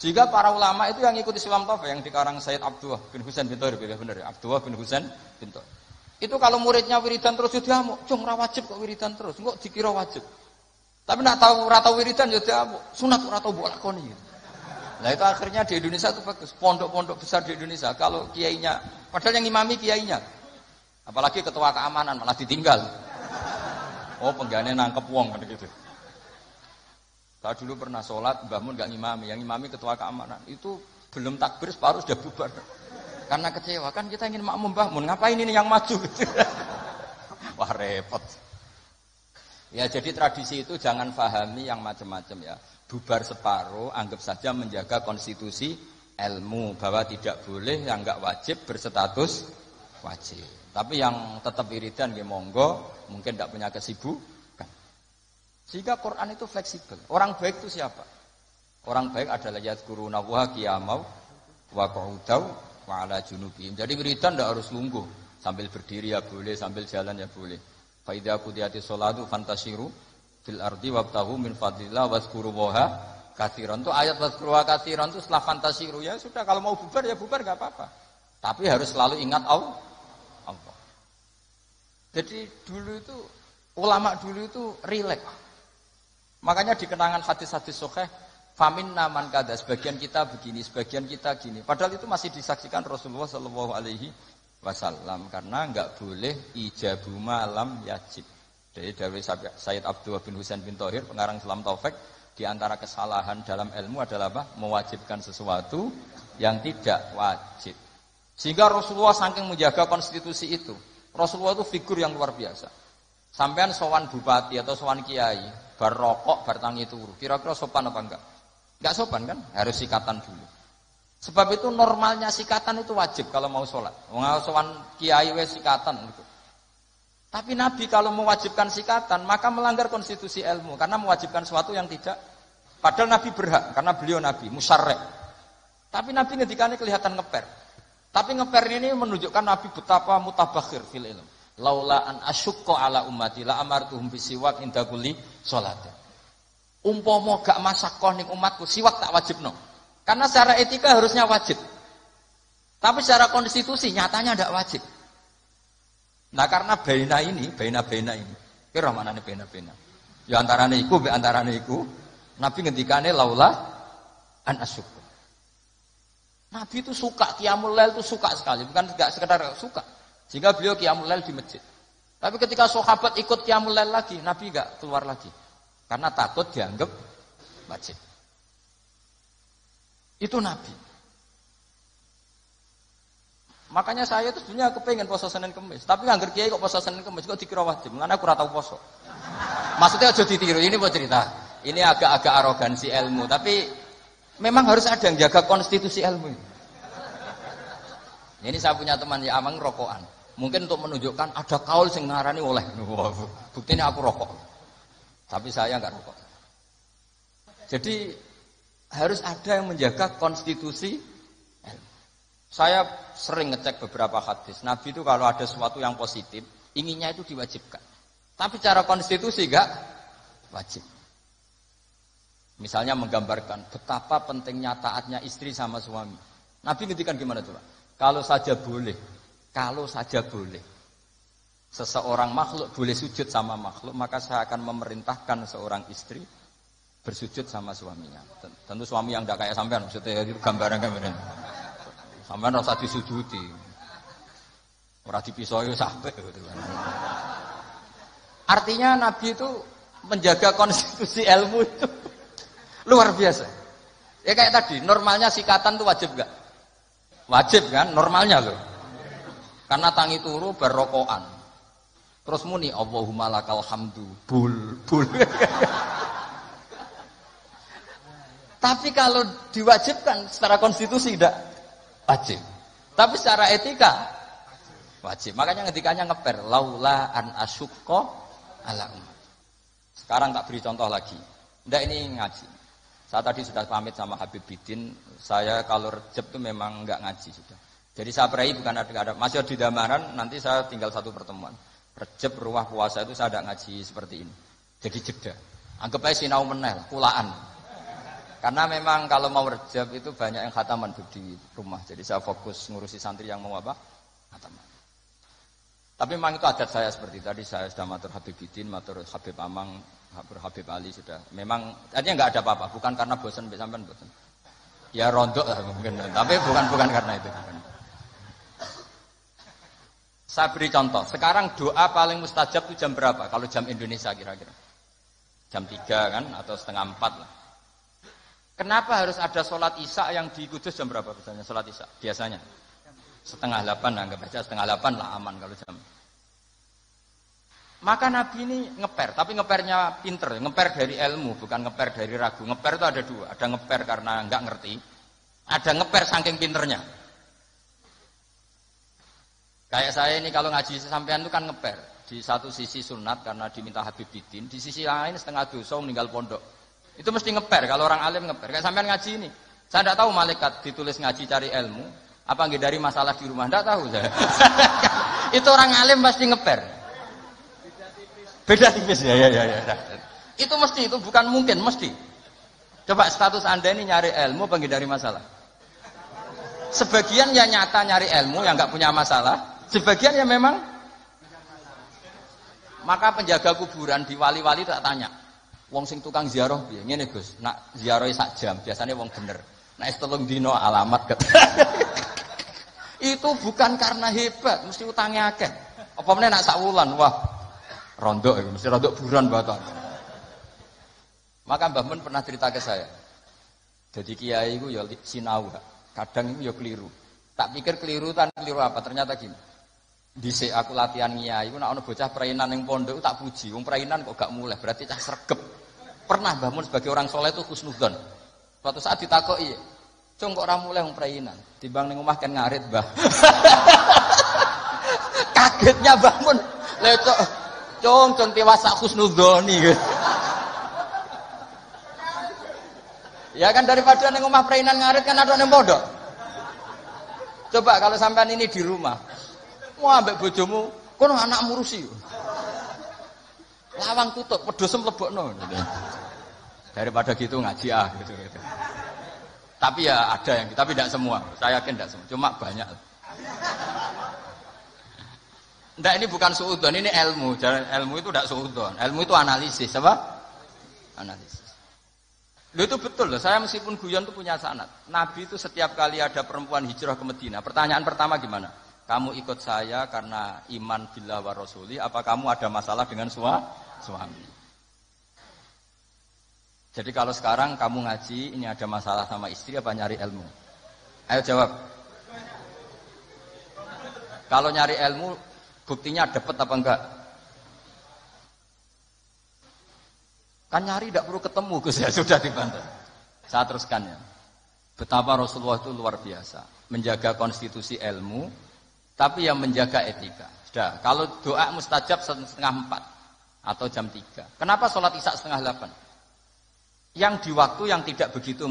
Sehingga para ulama itu yang ikuti Sulam Taufik yang dikarang Sayyid Abdullah bin Husain bin Thohir, benar ya? Abdullah bin Husain bin Thohir. Itu kalau muridnya wiridan terus ya diamuk, cung ora wajib kok wiridan terus, kok dikira wajib. Tapi nak tahu ora tau wiridan ya diamuk, sunat ora tau mbok lakoni gitu. Nah itu akhirnya di Indonesia itu bagus, pondok-pondok besar di Indonesia kalau kiainya, padahal yang imami kiainya. Apalagi ketua keamanan malah ditinggal. Oh, penggane nangkep wong kan gitu. Saya dulu pernah sholat, Mbah Mun gak ngimami, yang ngimami ketua keamanan. Itu belum takbir separuh sudah bubar. Karena kecewa, kan kita ingin makmum Mbah Mun, ngapain ini yang maju? Wah repot. Ya jadi tradisi itu jangan pahami yang macam-macam ya. Bubar separuh, anggap saja menjaga konstitusi ilmu. Bahwa tidak boleh, yang gak wajib berstatus wajib. Tapi yang tetap wiridan, ya monggo, mungkin tidak punya kesibukan. Sehingga Quran itu fleksibel. Orang baik itu siapa? Orang baik adalah yadhkuruna wa qiyamau wa qu'udaw wa ala junubihim. Jadi wiridan tidak harus lungguh. Sambil berdiri ya boleh, sambil jalan ya boleh. Fa idza qudiyatis sholatu fantashiru fil ardi wabtaghu min fadlillah wazkurullaha katsiran. Itu ayat wazkurullaha katsiran itu setelah fantashiru ya sudah, kalau mau bubar ya bubar enggak apa-apa. Tapi harus selalu ingat Allah. Jadi dulu itu ulama dulu itu rileks. Makanya di kenangan hadis-hadis sahih, faminna man kada, sebagian kita begini, sebagian kita gini. Padahal itu masih disaksikan Rasulullah Shallallahu Alaihi Wasallam karena enggak boleh ijabu malam yajib. Jadi dari Sayyid Abdullah bin Husain bin Thohir, pengarang Sulam Taufik, di antara kesalahan dalam ilmu adalah apa? Mewajibkan sesuatu yang tidak wajib. Sehingga Rasulullah saking menjaga konstitusi itu, Rasulullah itu figur yang luar biasa. Sampean sowan bupati atau sowan kiai, bar rokok, bar tangi turu. Kira-kira sopan apa enggak? Enggak sopan kan? Harus sikatan dulu. Sebab itu normalnya sikatan itu wajib kalau mau sholat. Mau sowan kiai wes sikatan gitu. Tapi Nabi kalau mewajibkan sikatan, maka melanggar konstitusi ilmu karena mewajibkan sesuatu yang tidak. Padahal Nabi berhak karena beliau Nabi, musyarrek. Tapi Nabi ngendikane kelihatan ngeper. Tapi ngeper ini menunjukkan Nabi betapa mutabakhir fil ilm. Laula an asyukko ala ummati la amartuhum bisiwak inda kulli sholatin. Umpama gak masakoh ning umatku siwak tak wajibno. Karena secara etika harusnya wajib. Tapi secara konstitusi nyatanya tidak wajib. Nah karena baina ini kira manane baina. Ya antarane iku be antarane iku Nabi ngendikane laula an asyukko. Nabi itu suka qiyamul lail itu suka sekali, bukan enggak sekedar suka. Sehingga beliau qiyamul lail di masjid. Tapi ketika sahabat ikut qiyamul lail lagi, Nabi enggak keluar lagi. Karena takut dianggap wajib. Itu Nabi. Makanya saya itu sebenarnya kepengen poso Senin Kemis, tapi nganggur kiai kok poso Senin Kemis kok dikira wajib. Mulane aku ora tau poso. Maksudnya aja ditiru, ini mau cerita. Ini agak-agak arogansi ilmu, tapi memang harus ada yang jaga konstitusi ilmu. Ini saya punya teman ya amang rokokan. Mungkin untuk menunjukkan ada kaul sing ngarani oleh. Buktinya aku rokok. Tapi saya enggak rokok. Jadi harus ada yang menjaga konstitusi ilmu. Saya sering ngecek beberapa hadis. Nabi itu kalau ada sesuatu yang positif, inginnya itu diwajibkan. Tapi cara konstitusi enggak wajib. Misalnya menggambarkan betapa pentingnya taatnya istri sama suami. Nabi ngendikan gimana coba? Kalau saja boleh, seseorang makhluk boleh sujud sama makhluk, maka saya akan memerintahkan seorang istri bersujud sama suaminya. Tentu suami yang tidak kayak sampean, maksudnya itu gambaran. Sampean rasa disujudi, ora dipisoi sampai. Artinya Nabi itu menjaga konstitusi ilmu itu luar biasa. Ya kayak tadi, normalnya sikatan itu wajib gak? Wajib kan, normalnya loh. Karena tangi turu berrokokan. Terus muni Allahumma lakal hamdu bul. Tapi kalau diwajibkan secara konstitusi tidak wajib. Tapi secara etika wajib. Makanya ketikanya ngeper laula an asyukko ala umat. Sekarang tak beri contoh lagi. Ndak ini ngaji. Saya tadi sudah pamit sama Habib Bidin. Saya kalau Rejab itu memang enggak ngaji sudah. Jadi saya peraih bukan ada masih di Damaran. Nanti saya tinggal satu pertemuan. Rejab ruah puasa itu saya tidak ngaji seperti ini. Jadi jeda. Anggap aja sinau menel, kulaan. Karena memang kalau mau Rejab itu banyak yang khataman di rumah. Jadi saya fokus ngurusi santri yang mau apa? Khataman. Tapi memang itu adat saya seperti tadi. Saya sudah matur Habib Bidin, matur Habib Amang, Habib Ali sudah. Memang artinya enggak ada apa-apa, bukan karena bosan sampean bosan. Ya rontok lah mungkin, tapi bukan karena itu. Saya beri contoh. Sekarang doa paling mustajab itu jam berapa? Kalau jam Indonesia kira-kira. Jam 3 kan atau setengah 4 lah. Kenapa harus ada sholat isya yang di Kudus jam berapa biasanya sholat isya? Biasanya setengah 8, anggap aja setengah 8 lah aman kalau jam. Maka Nabi ini ngeper, tapi ngepernya pinter, ngeper dari ilmu, bukan ngeper dari ragu. Ngeper itu ada dua, ada ngeper karena nggak ngerti, ada ngeper saking pinternya. Kayak saya ini kalau ngaji sampean itu kan ngeper. Di satu sisi sunat karena diminta Habib Bidin, di sisi lain setengah dosa meninggal pondok. Itu mesti ngeper, kalau orang alim ngeper. Kayak sampean ngaji ini, saya tidak tahu malaikat ditulis ngaji cari ilmu, apa nggak dari masalah di rumah, tidak tahu saya. Itu orang alim pasti ngeper. Beda tipis ya. Itu mesti, itu bukan mungkin, mesti. Coba status Anda ini nyari ilmu apa dari masalah? Sebagian ya nyata nyari ilmu yang nggak punya masalah, sebagian ya memang. Maka penjaga kuburan di wali-wali tak tanya, wong sing tukang ziarah piye? Ngene Gus, nak ziarahe sak jam, biasanya wong bener. Nek telung dino alamat ket. Itu bukan karena hebat, mesti utangnya akeh. Apa meneh nak sak wulan, wah rondok, mesti rondok buruan baton. Maka Mbah Mun pernah cerita ke saya. Jadi kiai itu ya sinau, kadang itu ya keliru. Tak pikir keliru apa? Ternyata gini. Dhisik aku latihan kiai, nek ana bocah prainan ning pondok tak puji. Wong prainan kok gak mulih, berarti cah sregep. Pernah Mbah Mun sebagai orang soleh itu husnudzon. Suatu saat ditakoki, "Cung kok ora mulih wong prainan? Timbang ning omah kan ngarit, Mbah." Kagetnya Mbah Mun. Lecok Cung tiwas husnudzoni gitu. Ya kan daripada ning omah prainan ngarit kan ada ning pondok. Coba kalau sampean ini di rumah. Wah ambek bojomu, kono anak murusi. Lawang tutup, wedhus mlebokno. Daripada gitu ngaji gitu. Tapi ya ada yang, tapi tidak semua. Saya yakin tidak semua, cuma banyak. Nggak, ini bukan suudzon, ini ilmu. Ilmu itu tidak suudzon. Ilmu itu analisis, apa? Analisis. Loh itu betul loh. Saya meskipun guyon itu punya sanad. Nabi itu setiap kali ada perempuan hijrah ke Medina, pertanyaan pertama gimana? Kamu ikut saya karena iman billah wa rasuli, apa kamu ada masalah dengan suami? Jadi kalau sekarang kamu ngaji, ini ada masalah sama istri apa nyari ilmu? Ayo jawab. Kalau nyari ilmu, buktinya dapat apa enggak? Kan nyari tidak perlu ketemu, Gus, ya sudah dibantah. Saya teruskan ya. Betapa Rasulullah itu luar biasa. Menjaga konstitusi ilmu, tapi yang menjaga etika. Sudah, kalau doa mustajab 3:30 atau jam 3. Kenapa sholat isya 7:30? Yang di waktu yang tidak begitu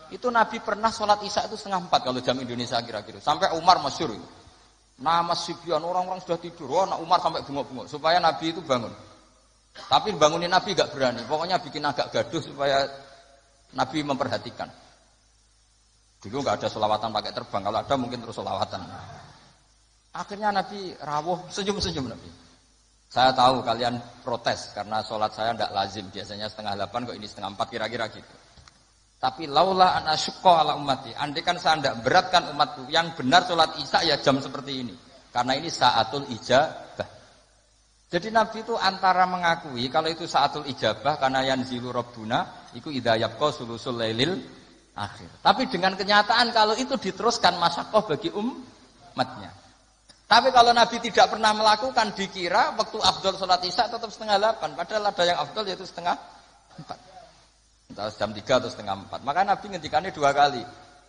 itu Nabi pernah sholat isya itu 3:30 kalau jam Indonesia kira-kira. Sampai Umar masyhur itu. Nama Sibyan, orang-orang sudah tidur. Nah Umar sampai bengok-bengok supaya Nabi itu bangun. Tapi bangunin Nabi gak berani. Pokoknya bikin agak gaduh supaya Nabi memperhatikan. Dulu gak ada sholawatan pakai terbang. Kalau ada mungkin terus sholawatan. Akhirnya Nabi rawuh, senyum-senyum Nabi. Saya tahu kalian protes karena sholat saya tidak lazim. Biasanya 7:30 kok ini 3:30 kira-kira gitu. Tapi laula an asyqa ala ummati. Andai kan saya tidak beratkan umatku. Yang benar sholat isya ya jam seperti ini. Karena ini saatul ijabah. Jadi Nabi itu antara mengakui kalau itu saatul ijabah karena yanzilu rabbuna iku idza yabqa sulusul lailil akhir. Tapi dengan kenyataan kalau itu diteruskan masyaqqah bagi umatnya. Tapi kalau Nabi tidak pernah melakukan, dikira waktu afdol sholat isya tetap 7:30. Padahal ada yang afdol yaitu 3:30. Entah jam 3 atau 3:30. Maka Nabi ngendikannya 2 kali.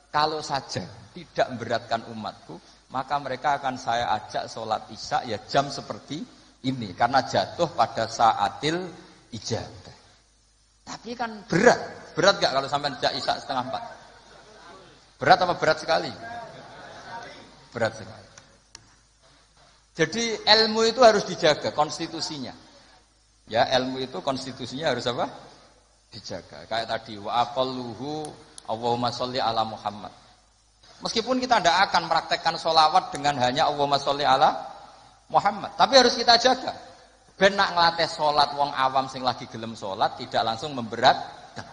Kalau saja tidak memberatkan umatku, maka mereka akan saya ajak sholat isya ya jam seperti ini. Karena jatuh pada saatil ijabah. Tapi kan berat. Berat gak kalau sampai ajak isya 3:30? Berat apa berat sekali? Berat sekali. Jadi ilmu itu harus dijaga konstitusinya. Ya, ilmu itu konstitusinya harus apa? Dijaga. Kayak tadi wa aqalluhu Allahumma sholli ala Muhammad. Meskipun kita tidak akan meraktekkan sholawat dengan hanya Allahumma sholli ala Muhammad, tapi harus kita jaga. Ben nak ngelatih sholat wong awam sing lagi gelem sholat tidak langsung memberatkan.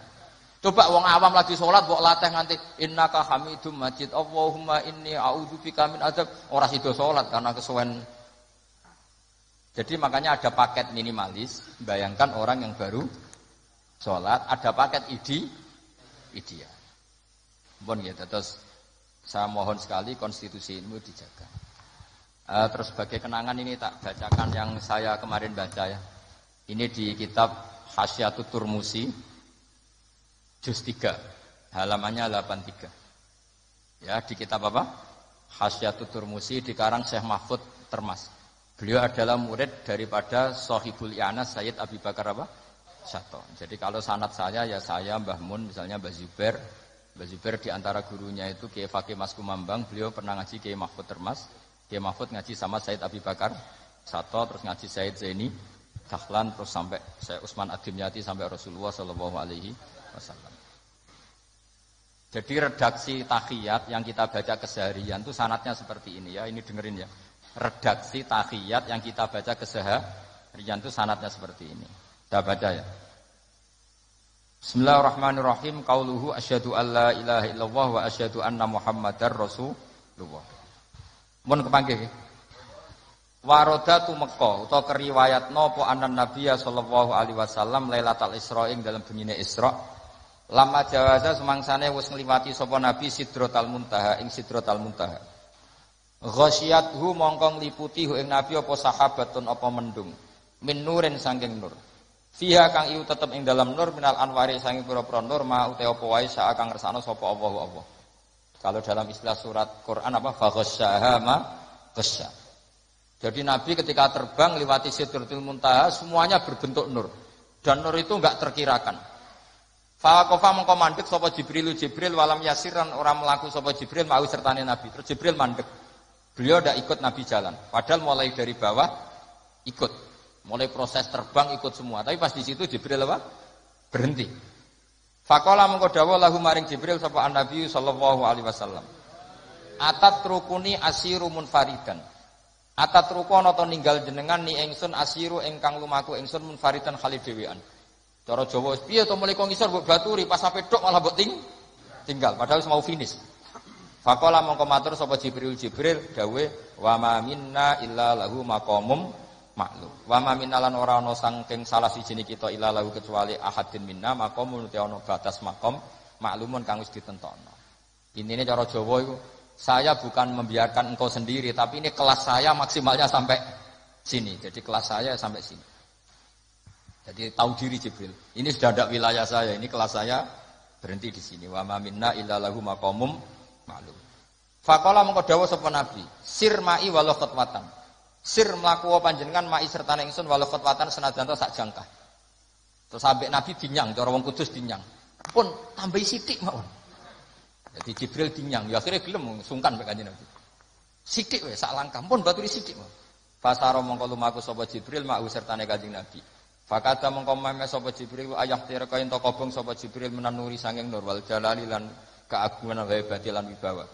Coba wong awam lagi sholat mbok latih nganti innaka hamidum majid Allahumma inni a'udzubika min adzab, ora sida sholat karena kesuwen. Jadi makanya ada paket minimalis. Bayangkan orang yang baru sholat, ada paket ideal. Bon gitu. Terus saya mohon sekali konstitusi ilmu dijaga. Terus sebagai kenangan ini tak bacakan yang saya kemarin baca ya. Ini di kitab Hasyatut Turmusi juz 3 halamannya 83. Ya, di kitab apa? Hasyatut Turmusi dikarang Syekh Mahfud Termas. Beliau adalah murid daripada Shahibul I'anas Sayyid Abi Bakar apa? Syato. Jadi kalau sanad saya ya saya Mbah Mun misalnya Mbah Zubair. Mbah Zubair di antara gurunya itu Kiai Fakih Mas Kumambang, beliau pernah ngaji Kiai Mahfud Termas. Kiai Mahfud ngaji sama Sayyid Abi Bakar Syato, terus ngaji Sayyid Zaini Dahlan, terus sampai Syekh Utsman Ad-Dimyati sampai Rasulullah sallallahu alaihi wasallam. Jadi redaksi tahiyat yang kita baca keseharian itu sanadnya seperti ini ya, ini dengerin ya. Redaksi tahiyat yang kita baca keseharian itu sanadnya seperti ini. Kita baca ya. Bismillahirrahmanirrahim. Qauluhu asyhadu alla ilaha illallah wa asyhadu anna Muhammadar Rasulullah. Mun kepanggih. Warodatu Mekah utawa keriwayatno apa anan Nabiya sallallahu alaihi wasallam Lailatul Isra ing dalam bengine Isra. Lama jawaza semangsane wis ngliwati sapa Nabi Sidratul Muntaha ing Sidratul Muntaha. Ghasyiyathu mongkong liputi ing Nabi apa sahabatun apa mendung min nurin saking nur. Fiha kang iu tetep ing dalam nur minal anwari saking pira-pira nur ma uta apa wae sak kang ngersano sapa Allah. Kalau dalam istilah surat Quran apa faghasyaha ma ghasya. Jadi Nabi ketika terbang lewati Sidratul Muntaha semuanya berbentuk nur dan nur itu enggak terkirakan. Faqafa mongko mandek sapa Jibril walam yasiran orang melaku sapa Jibril mau sertane Nabi. Terus Jibril mandek. Beliau tidak ikut Nabi jalan. Padahal mulai dari bawah ikut. Mulai proses terbang ikut semua. Tapi pas di situ Jibril apa? Berhenti. Faqala mongko dawuh lahu maring Jibril sapa Nabi sallallahu alaihi wasallam. Atat rukuni asiru munfaridan. Atat rukono to ninggal jenengan ni ingsun asiru ingkang lumaku ingsun munfaridan khalid dhewean. Cara Jawa piye to mulai kok ngisor mbok baturi pas sampai tok malah mbok tinggal padahal mau finish. Faqala mongko matur sapa Jibril dawuh wa ma minna illa lahu maqamum maklum. Wa ma minna lan ora ana saking salah sijine kita illa lahu kecuali ahadin minna maqamun te ana batas maqam maklumun kang wis ditentokno. Intine cara Jawa iku saya bukan membiarkan engkau sendiri tapi ini kelas saya maksimalnya sampai sini. Jadi kelas saya sampai sini. Jadi tahu diri Jibril. Ini sudah ada wilayah saya, ini kelas saya berhenti di sini. Wa ma minna illa lahu maqamum maklum. Faqala mengko dawuh sapa nabi, sir ma'i walau khatwatan. Sir mlaku panjenengan ma'i sertane ingsun walau khatwatan senajan sak jangkah. Terus sampai nabi dinyang, cara wong Kudus dinyang. Pun tambahi sithik mawon. Jadi Jibril dinyang, ya akhirnya gelem sungkan mek kanjeng Nabi. Sithik wae sak langkah, pun baturi sithik mawon. Fasara mongko lumaku sapa Jibril ma'u sertane kanjeng Nabi. Fakata mongko meme sapa Jibril ayah tira kain to kobong sapa Jibril menanuri sanging nur wal jalali lan keagungan wa hebati lan wibawa.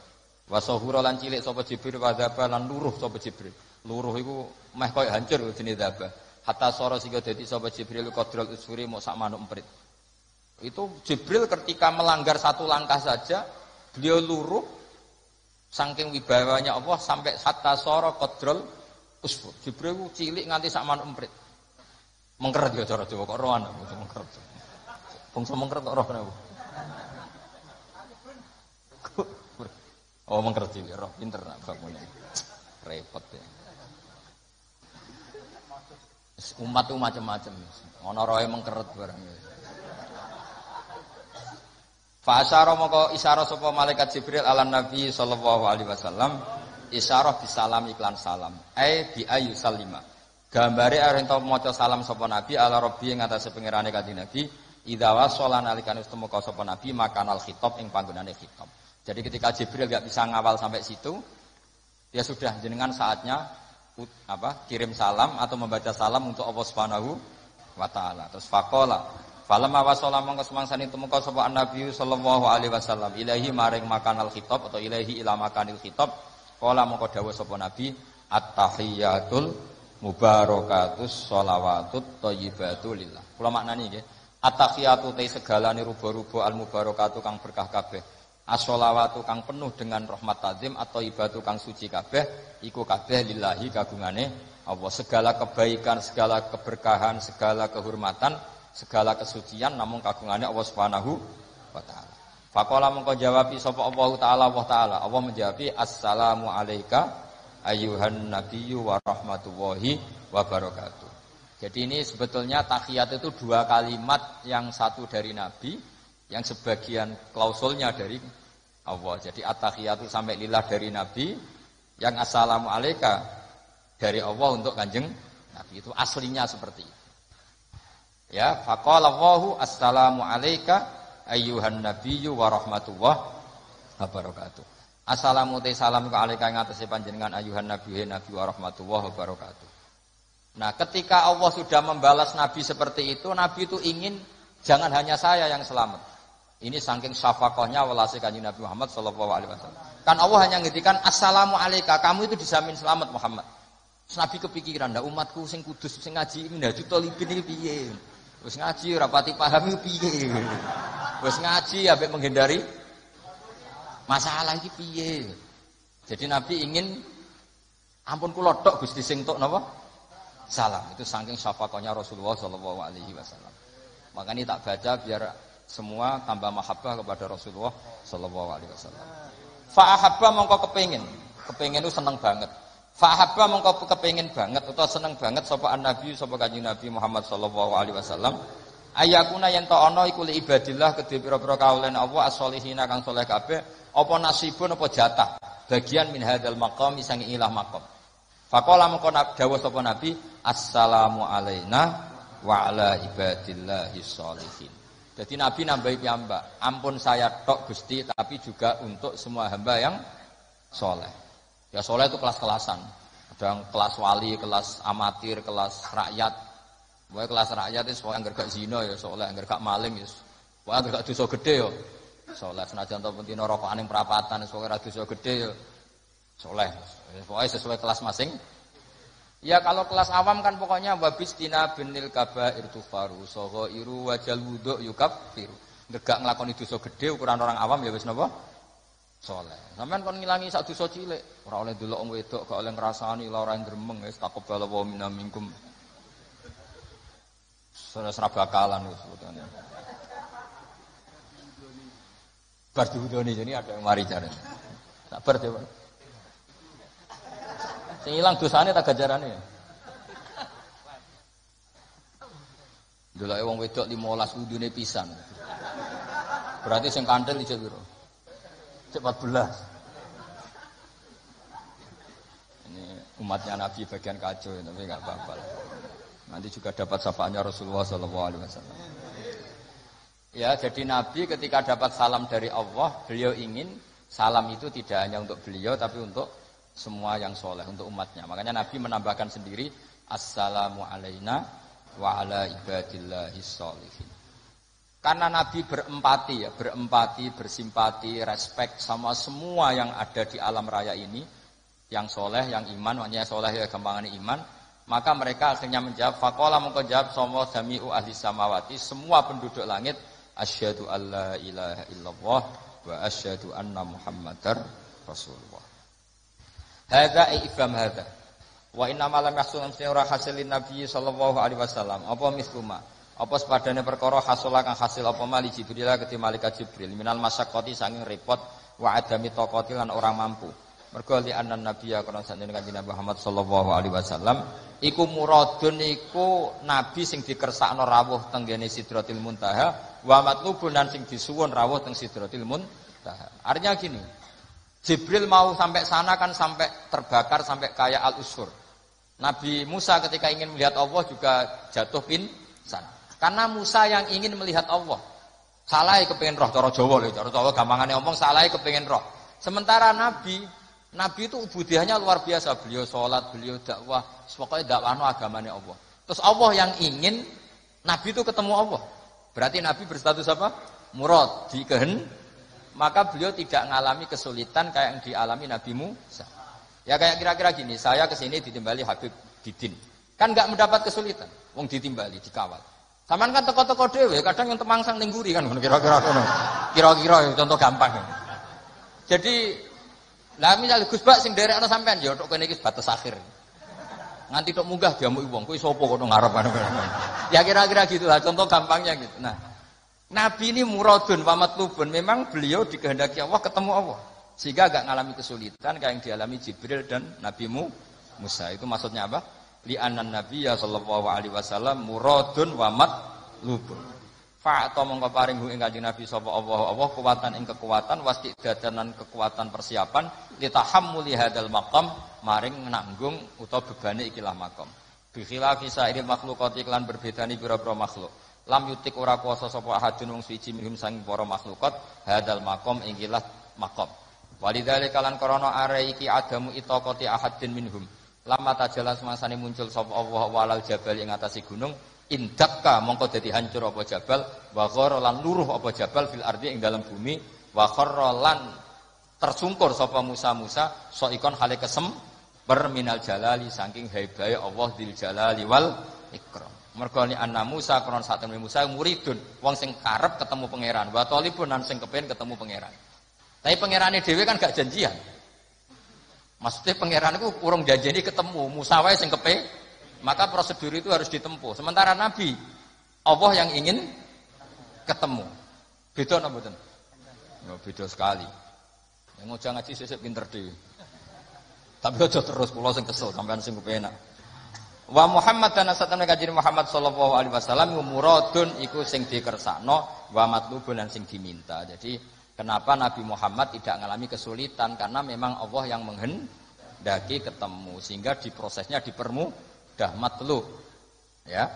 Wa sahura lan cilik sapa Jibril wa dzaba lan luruh sapa Jibril. Luruh iku meh koyo hancur jenenge dzaba. Hatta sara sing dadi sapa Jibril qadrul usfuri mok sak manuk emprit. Itu Jibril ketika melanggar satu langkah saja beliau luruh saking wibawanya Allah sampai hatta sara qadrul usfur. Jibril ku cilik nganti sak manuk emprit. Mengkeret ya cara Jawa kok rohan aku mengkeret. Bangsa mengkeret kok rohan aku. Oh mengkeret cilik roh pinter nak bakune. Repot ya. Umat itu macam-macam. Ana roe mengkeret barang. Fa asyara moko isyarah sapa malaikat Jibril ala Nabi sallallahu alaihi wasallam isyarah bisalam iklan salam. Bi ayu salima. Gambare areng to maca salam sapa Nabi ala Rabbi ing atase pangerane Kanjeng Nabi idza wasala nalikane wis temu sapa Nabi makanal khitab ing panggonane khitab. Jadi ketika Jibril enggak bisa ngawal sampai situ ya sudah jenengan saatnya kirim salam atau membaca salam untuk Allah Subhanahu wa taala. Terus faqala falamma wasala mongko semangsane temu sapa Nabi sallallahu alaihi wasallam ilahi maring makanal khitab atau ilahi ila makanil khitab qala mongko dawuh sapa Nabi at-tahiyatul mubarakatus sholawatut thayyibatu lillah. Kula maknani nggih. At-tahiyatu te segalane ruba-ruba al-mubarakatu kang berkah kabeh. As-sholawatu kang penuh dengan rahmat tazim atau ibatu kang suci kabeh iku kabeh lillahi kagungane Allah. Segala kebaikan, segala keberkahan, segala kehormatan, segala kesucian namung kagungane Allah Subhanahu wa taala. Faqala mongko jawabi sapa Allah taala. Allah menjawab assalamu alayka ayyuhan nabiyyu wa rahmatullahi wa barakatuh. Jadi ini sebetulnya tahiyat itu dua kalimat yang satu dari Nabi, yang sebagian klausulnya dari Allah. Jadi at-tahiyatu sampai lillah dari Nabi, yang assalamu alayka dari Allah untuk Kanjeng Nabi. Itu aslinya seperti itu. Ya, faqala Allahu assalamu alayka ayyuhan nabiyyu wa rahmatullahi wa barakatuh. Assalamu te salam ka alaika ing atase panjenengan ayuhan nabi wa rahmatullahi wabarakatuh. Nah, ketika Allah sudah membalas Nabi seperti itu, Nabi itu ingin jangan hanya saya yang selamat. Ini saking syafaqahnya welase Kanjeng Nabi Muhammad sallallahu alaihi wasallam. Kan Allah hanya ngendikan assalamu alayka, kamu itu dijamin selamat Muhammad. Terus Nabi kepikiran, ndak umatku sing kudus sing ngaji minhajut thalibin iki piye? Wis ngaji ora pati paham iki piye? Wis ngaji ambek menghindari masalah iki piye? Jadi Nabi ingin ampun kula tok Gusti sing tok napa? Salam. Itu saking syafaqahnya Rasulullah sallallahu alaihi wasallam. Makanya tak baca biar semua tambah mahabbah kepada Rasulullah sallallahu alaihi wasallam. Fa ahabba mongko kepengin itu seneng banget. Fa ahabba mongko kepengin banget utawa seneng banget sapa Nabi sapa Kanjeng Nabi Muhammad sallallahu alaihi wasallam. Ayakuna yen ta ana iku li ibadillah kedhe pira-pira kaulen Allah as-solihina kang saleh kabeh apa nasibun apa jatah bagian min hadzal maqam sangi ilah maqam. Faqala mongko dawuh sapa Nabi assalamu alaina wa ala ibadillahis sholihin. Jadi Nabi nambahi piyambak, ampun saya tok Gusti tapi juga untuk semua hamba yang soleh. Ya soleh itu kelas-kelasan. Ada yang kelas wali, kelas amatir, kelas rakyat. Pokoknya kelas rakyat itu soalnya enggak zina ya soleh, enggak maling ya. Pokoknya enggak dosa gede ya. Soleh senajan to pentino rokokan ning perapatan soalnya dosa gede ya. Soleh. Pokoknya sesuai kelas masing. Ya kalau kelas awam kan pokoknya wabistina binil kabair tufaru saghairu wajal wudu yukaffiru. Enggak nglakoni dosa gede ukuran orang awam ya wis napa? soleh. Sampeyan kon ngilangi sak dosa cilik, ora oleh delok wong wedok, gak oleh ngrasani lara gremeng wis taqabbal wa minna minkum. Ora bakalan wis sebetulnya. Bar diudoni jadi ada yang mari jare. Sabar ya, Pak. Sing ilang dosane tak gajarane ya. Delok wong wedok 15 udune pisan. Berarti sing kanthil iki piro? Cek 14. Ini umatnya Nabi bagian kacau tapi enggak apa-apa. Nanti juga dapat syafaatnya Rasulullah SAW. Ya, jadi Nabi ketika dapat salam dari Allah, beliau ingin salam itu tidak hanya untuk beliau, tapi untuk semua yang soleh, untuk umatnya. Makanya Nabi menambahkan sendiri, Assalamu alaina wa ala ibadillahis sholihin. Karena Nabi berempati, bersimpati, respect sama semua yang ada di alam raya ini, yang soleh, yang iman, makanya soleh ya gampangannya iman. Maka mereka akhirnya menjawab, faqala mengko jawab sama jami'u ahli samawati, semua penduduk langit, asyhadu alla ilaha illallah wa asyhadu anna muhammadar rasulullah. Hadza ifham hadza. Wa inna ma lam yahsul amsira hasilin nabi sallallahu alaihi wasallam. Apa misluma? Apa sepadane perkara hasula kang hasil apa mali Jibril keti malaikat Jibril minal masyaqqati saking repot wa adami taqati lan orang mampu. Mergo li anna nabiyya kana sanjene kanjeng Nabi Muhammad sallallahu alaihi wasallam iku muradun iku nabi sing dikersakno rawuh teng ngene Sidratil Muntaha wa matlubun lan sing disuwun rawuh teng Sidratil Muntaha. Artinya gini, Jibril mau sampai sana kan sampai terbakar sampai kayak al-usfur. Nabi Musa ketika ingin melihat Allah juga jatuh pingsan. Karena Musa yang ingin melihat Allah. Salahe kepengin roh cara Jawa lho, cara Jawa gampangane omong salahe kepengin roh. Sementara Nabi itu ubudiahnya luar biasa. Beliau sholat, beliau dakwah, pokoknya dakwahno agamane Allah. Terus Allah yang ingin Nabi itu ketemu Allah. Berarti Nabi berstatus apa? Murad, dikehen. Maka beliau tidak mengalami kesulitan kayak yang dialami Nabi Musa. Ya kayak kira-kira gini, saya kesini ditimbali Habib Bidin. Kan nggak mendapat kesulitan. Wong ditimbali, dikawal. Saman kan teko-teko dhewe, kadang yang temangsang ning nguri kan kira-kira ngono. Kira-kira contoh gampang. Jadi lah misal Gus Bak sing nderekno sampean ya tok kene iki batas akhir. Nganti tok munggah diamuki wong, kuwi sapa kono ngarep kan. Ya kira-kira gitulah contoh gampangnya gitu. Nah, Nabi ini muradun wa matlubun, memang beliau dikehendaki Allah ketemu Allah. Sehingga agak ngalami kesulitan kayak yang dialami Jibril dan Nabi Musa. Itu maksudnya apa? Li'annan nabiyya sallallahu alaihi wasallam muradun wa matlubun. Fa'ata mongko paring ing Kanjeng Nabi sapa Allah kuwatan ing kekuatan wastidadanan kekuatan persiapan litahammuli hadzal maqam maring nanggung utawa bebane ikilah maqam. Bi khilafi sa'iril makhluqati lan berbedani pira-pira makhluk. Lam yutik ora kuasa sapa ahadun wong suci minhum sang para makhlukat hadzal maqam ikilah maqam. Walidzalika lan krana are iki adamu itaqati ahadin minhum. Lama tajalan semasane muncul sapa Allah walal jabal ing atase gunung indakka mongko dadi hancur apa jabal wa ghara lan luruh apa jabal fil ardi ing dalam bumi wa kharra lan tersungkur sapa Musa saikon hale kesem berminal jalali saking haibahe Allah dzil jalali wal ikram. Mergo ni anna Musa krono satemene Musa muridun wong sing karep ketemu pangeran wa talibun lan sing kepengin ketemu pangeran. Tapi pangerane dhewe kan gak janjian. Maksudnya pangeran itu urung janjeni ketemu Musa wae sing kepe, maka prosedur itu harus ditempuh. Sementara Nabi Allah yang ingin ketemu. Beda napa mboten? Ya beda sekali. Yang ngojak ngaji sesuk pinter dhewe. Tapi aja terus kula sing kesel sampean sing kepenak. Wa Muhammad dan asatane kanjeng Muhammad sallallahu alaihi wasallam muradun iku sing dikersakno wa matlubun lan sing diminta. Jadi kenapa Nabi Muhammad tidak mengalami kesulitan? Karena memang Allah yang menghendaki ketemu sehingga diprosesnya dipermudah matlub. Ya.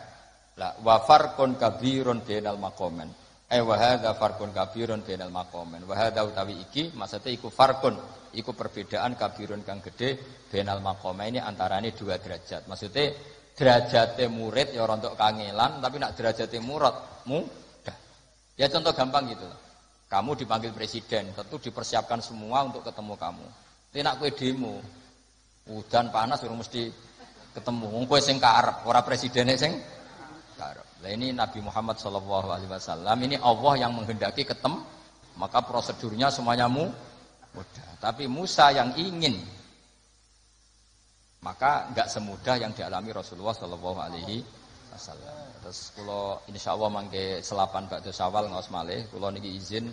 La wa farqun kabirun bainal maqamin. Wa hadza farqun kabirun bainal maqamin. Wa hadza utawi iki maksudnya iku farqun, iku perbedaan kabirun kang gede bainal maqamin ini antarane dua derajat. Maksudnya derajate murid ya ora entuk kangelan, tapi nak derajate murid mudah. Ya contoh gampang gitu. Kamu dipanggil presiden, tentu dipersiapkan semua untuk ketemu kamu. Tidak kue demo, hujan panas urung mesti ketemu. Wong kowe sing karep, ora presidene sing karep. Lah ini Nabi Muhammad sallallahu alaihi wasallam ini Allah yang menghendaki ketemu, maka prosedurnya semuanya mudah. mudah. Tapi Musa yang ingin, maka enggak semudah yang dialami Rasulullah Shallallahu Alaihi Wasallam. Terus kalau insya Allah mangke selapan ba'da Syawal ngaos malih, kalau niki izin.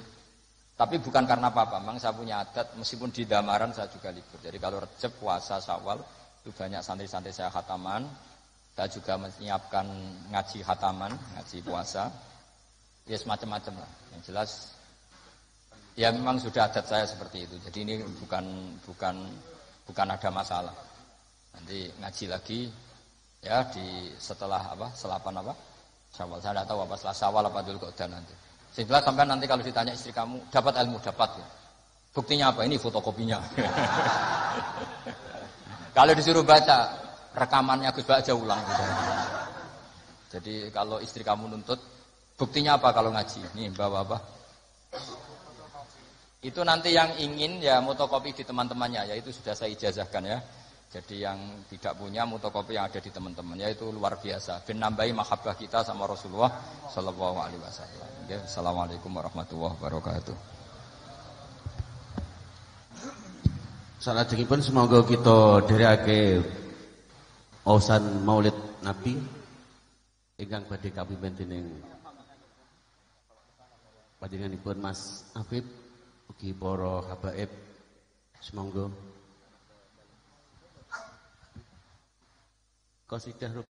Tapi bukan karena apa-apa, memang saya punya adat, meskipun di Damaran saya juga libur. Jadi kalau Recep, puasa, Syawal, itu banyak santri-santri saya khataman. Saya juga menyiapkan ngaji khataman, ngaji puasa. Ya semacam-macam lah. Yang jelas, ya memang sudah adat saya seperti itu. Jadi ini bukan ada masalah. Nanti ngaji lagi, ya setelah apa, selapan apa, Syawal. Saya tidak tahu apa setelah Syawal apa dulu kok nanti. Sehingga sampai nanti kalau ditanya istri kamu, dapat ilmu, dapat ya. Buktinya apa? Ini fotokopinya. Kalau disuruh baca, rekamannya Gus baca ulang. Jadi kalau istri kamu nuntut, buktinya apa kalau ngaji? Nih bawa apa? Itu nanti yang ingin ya fotokopi di teman-temannya, ya itu sudah saya ijazahkan ya. Jadi yang tidak punya fotokopi yang ada di teman-teman, ya itu luar biasa. Ben nambahi mahabbah kita sama Rasulullah Shallallahu Alaihi Wasallam. Ya, Assalamualaikum warahmatullahi wabarakatuh. Salajengipun semoga kita dherekaken osan Maulid Nabi ingkang badhe kapimpin dening panjenenganipun Mas Afif ugi para habaib. Semoga qasidah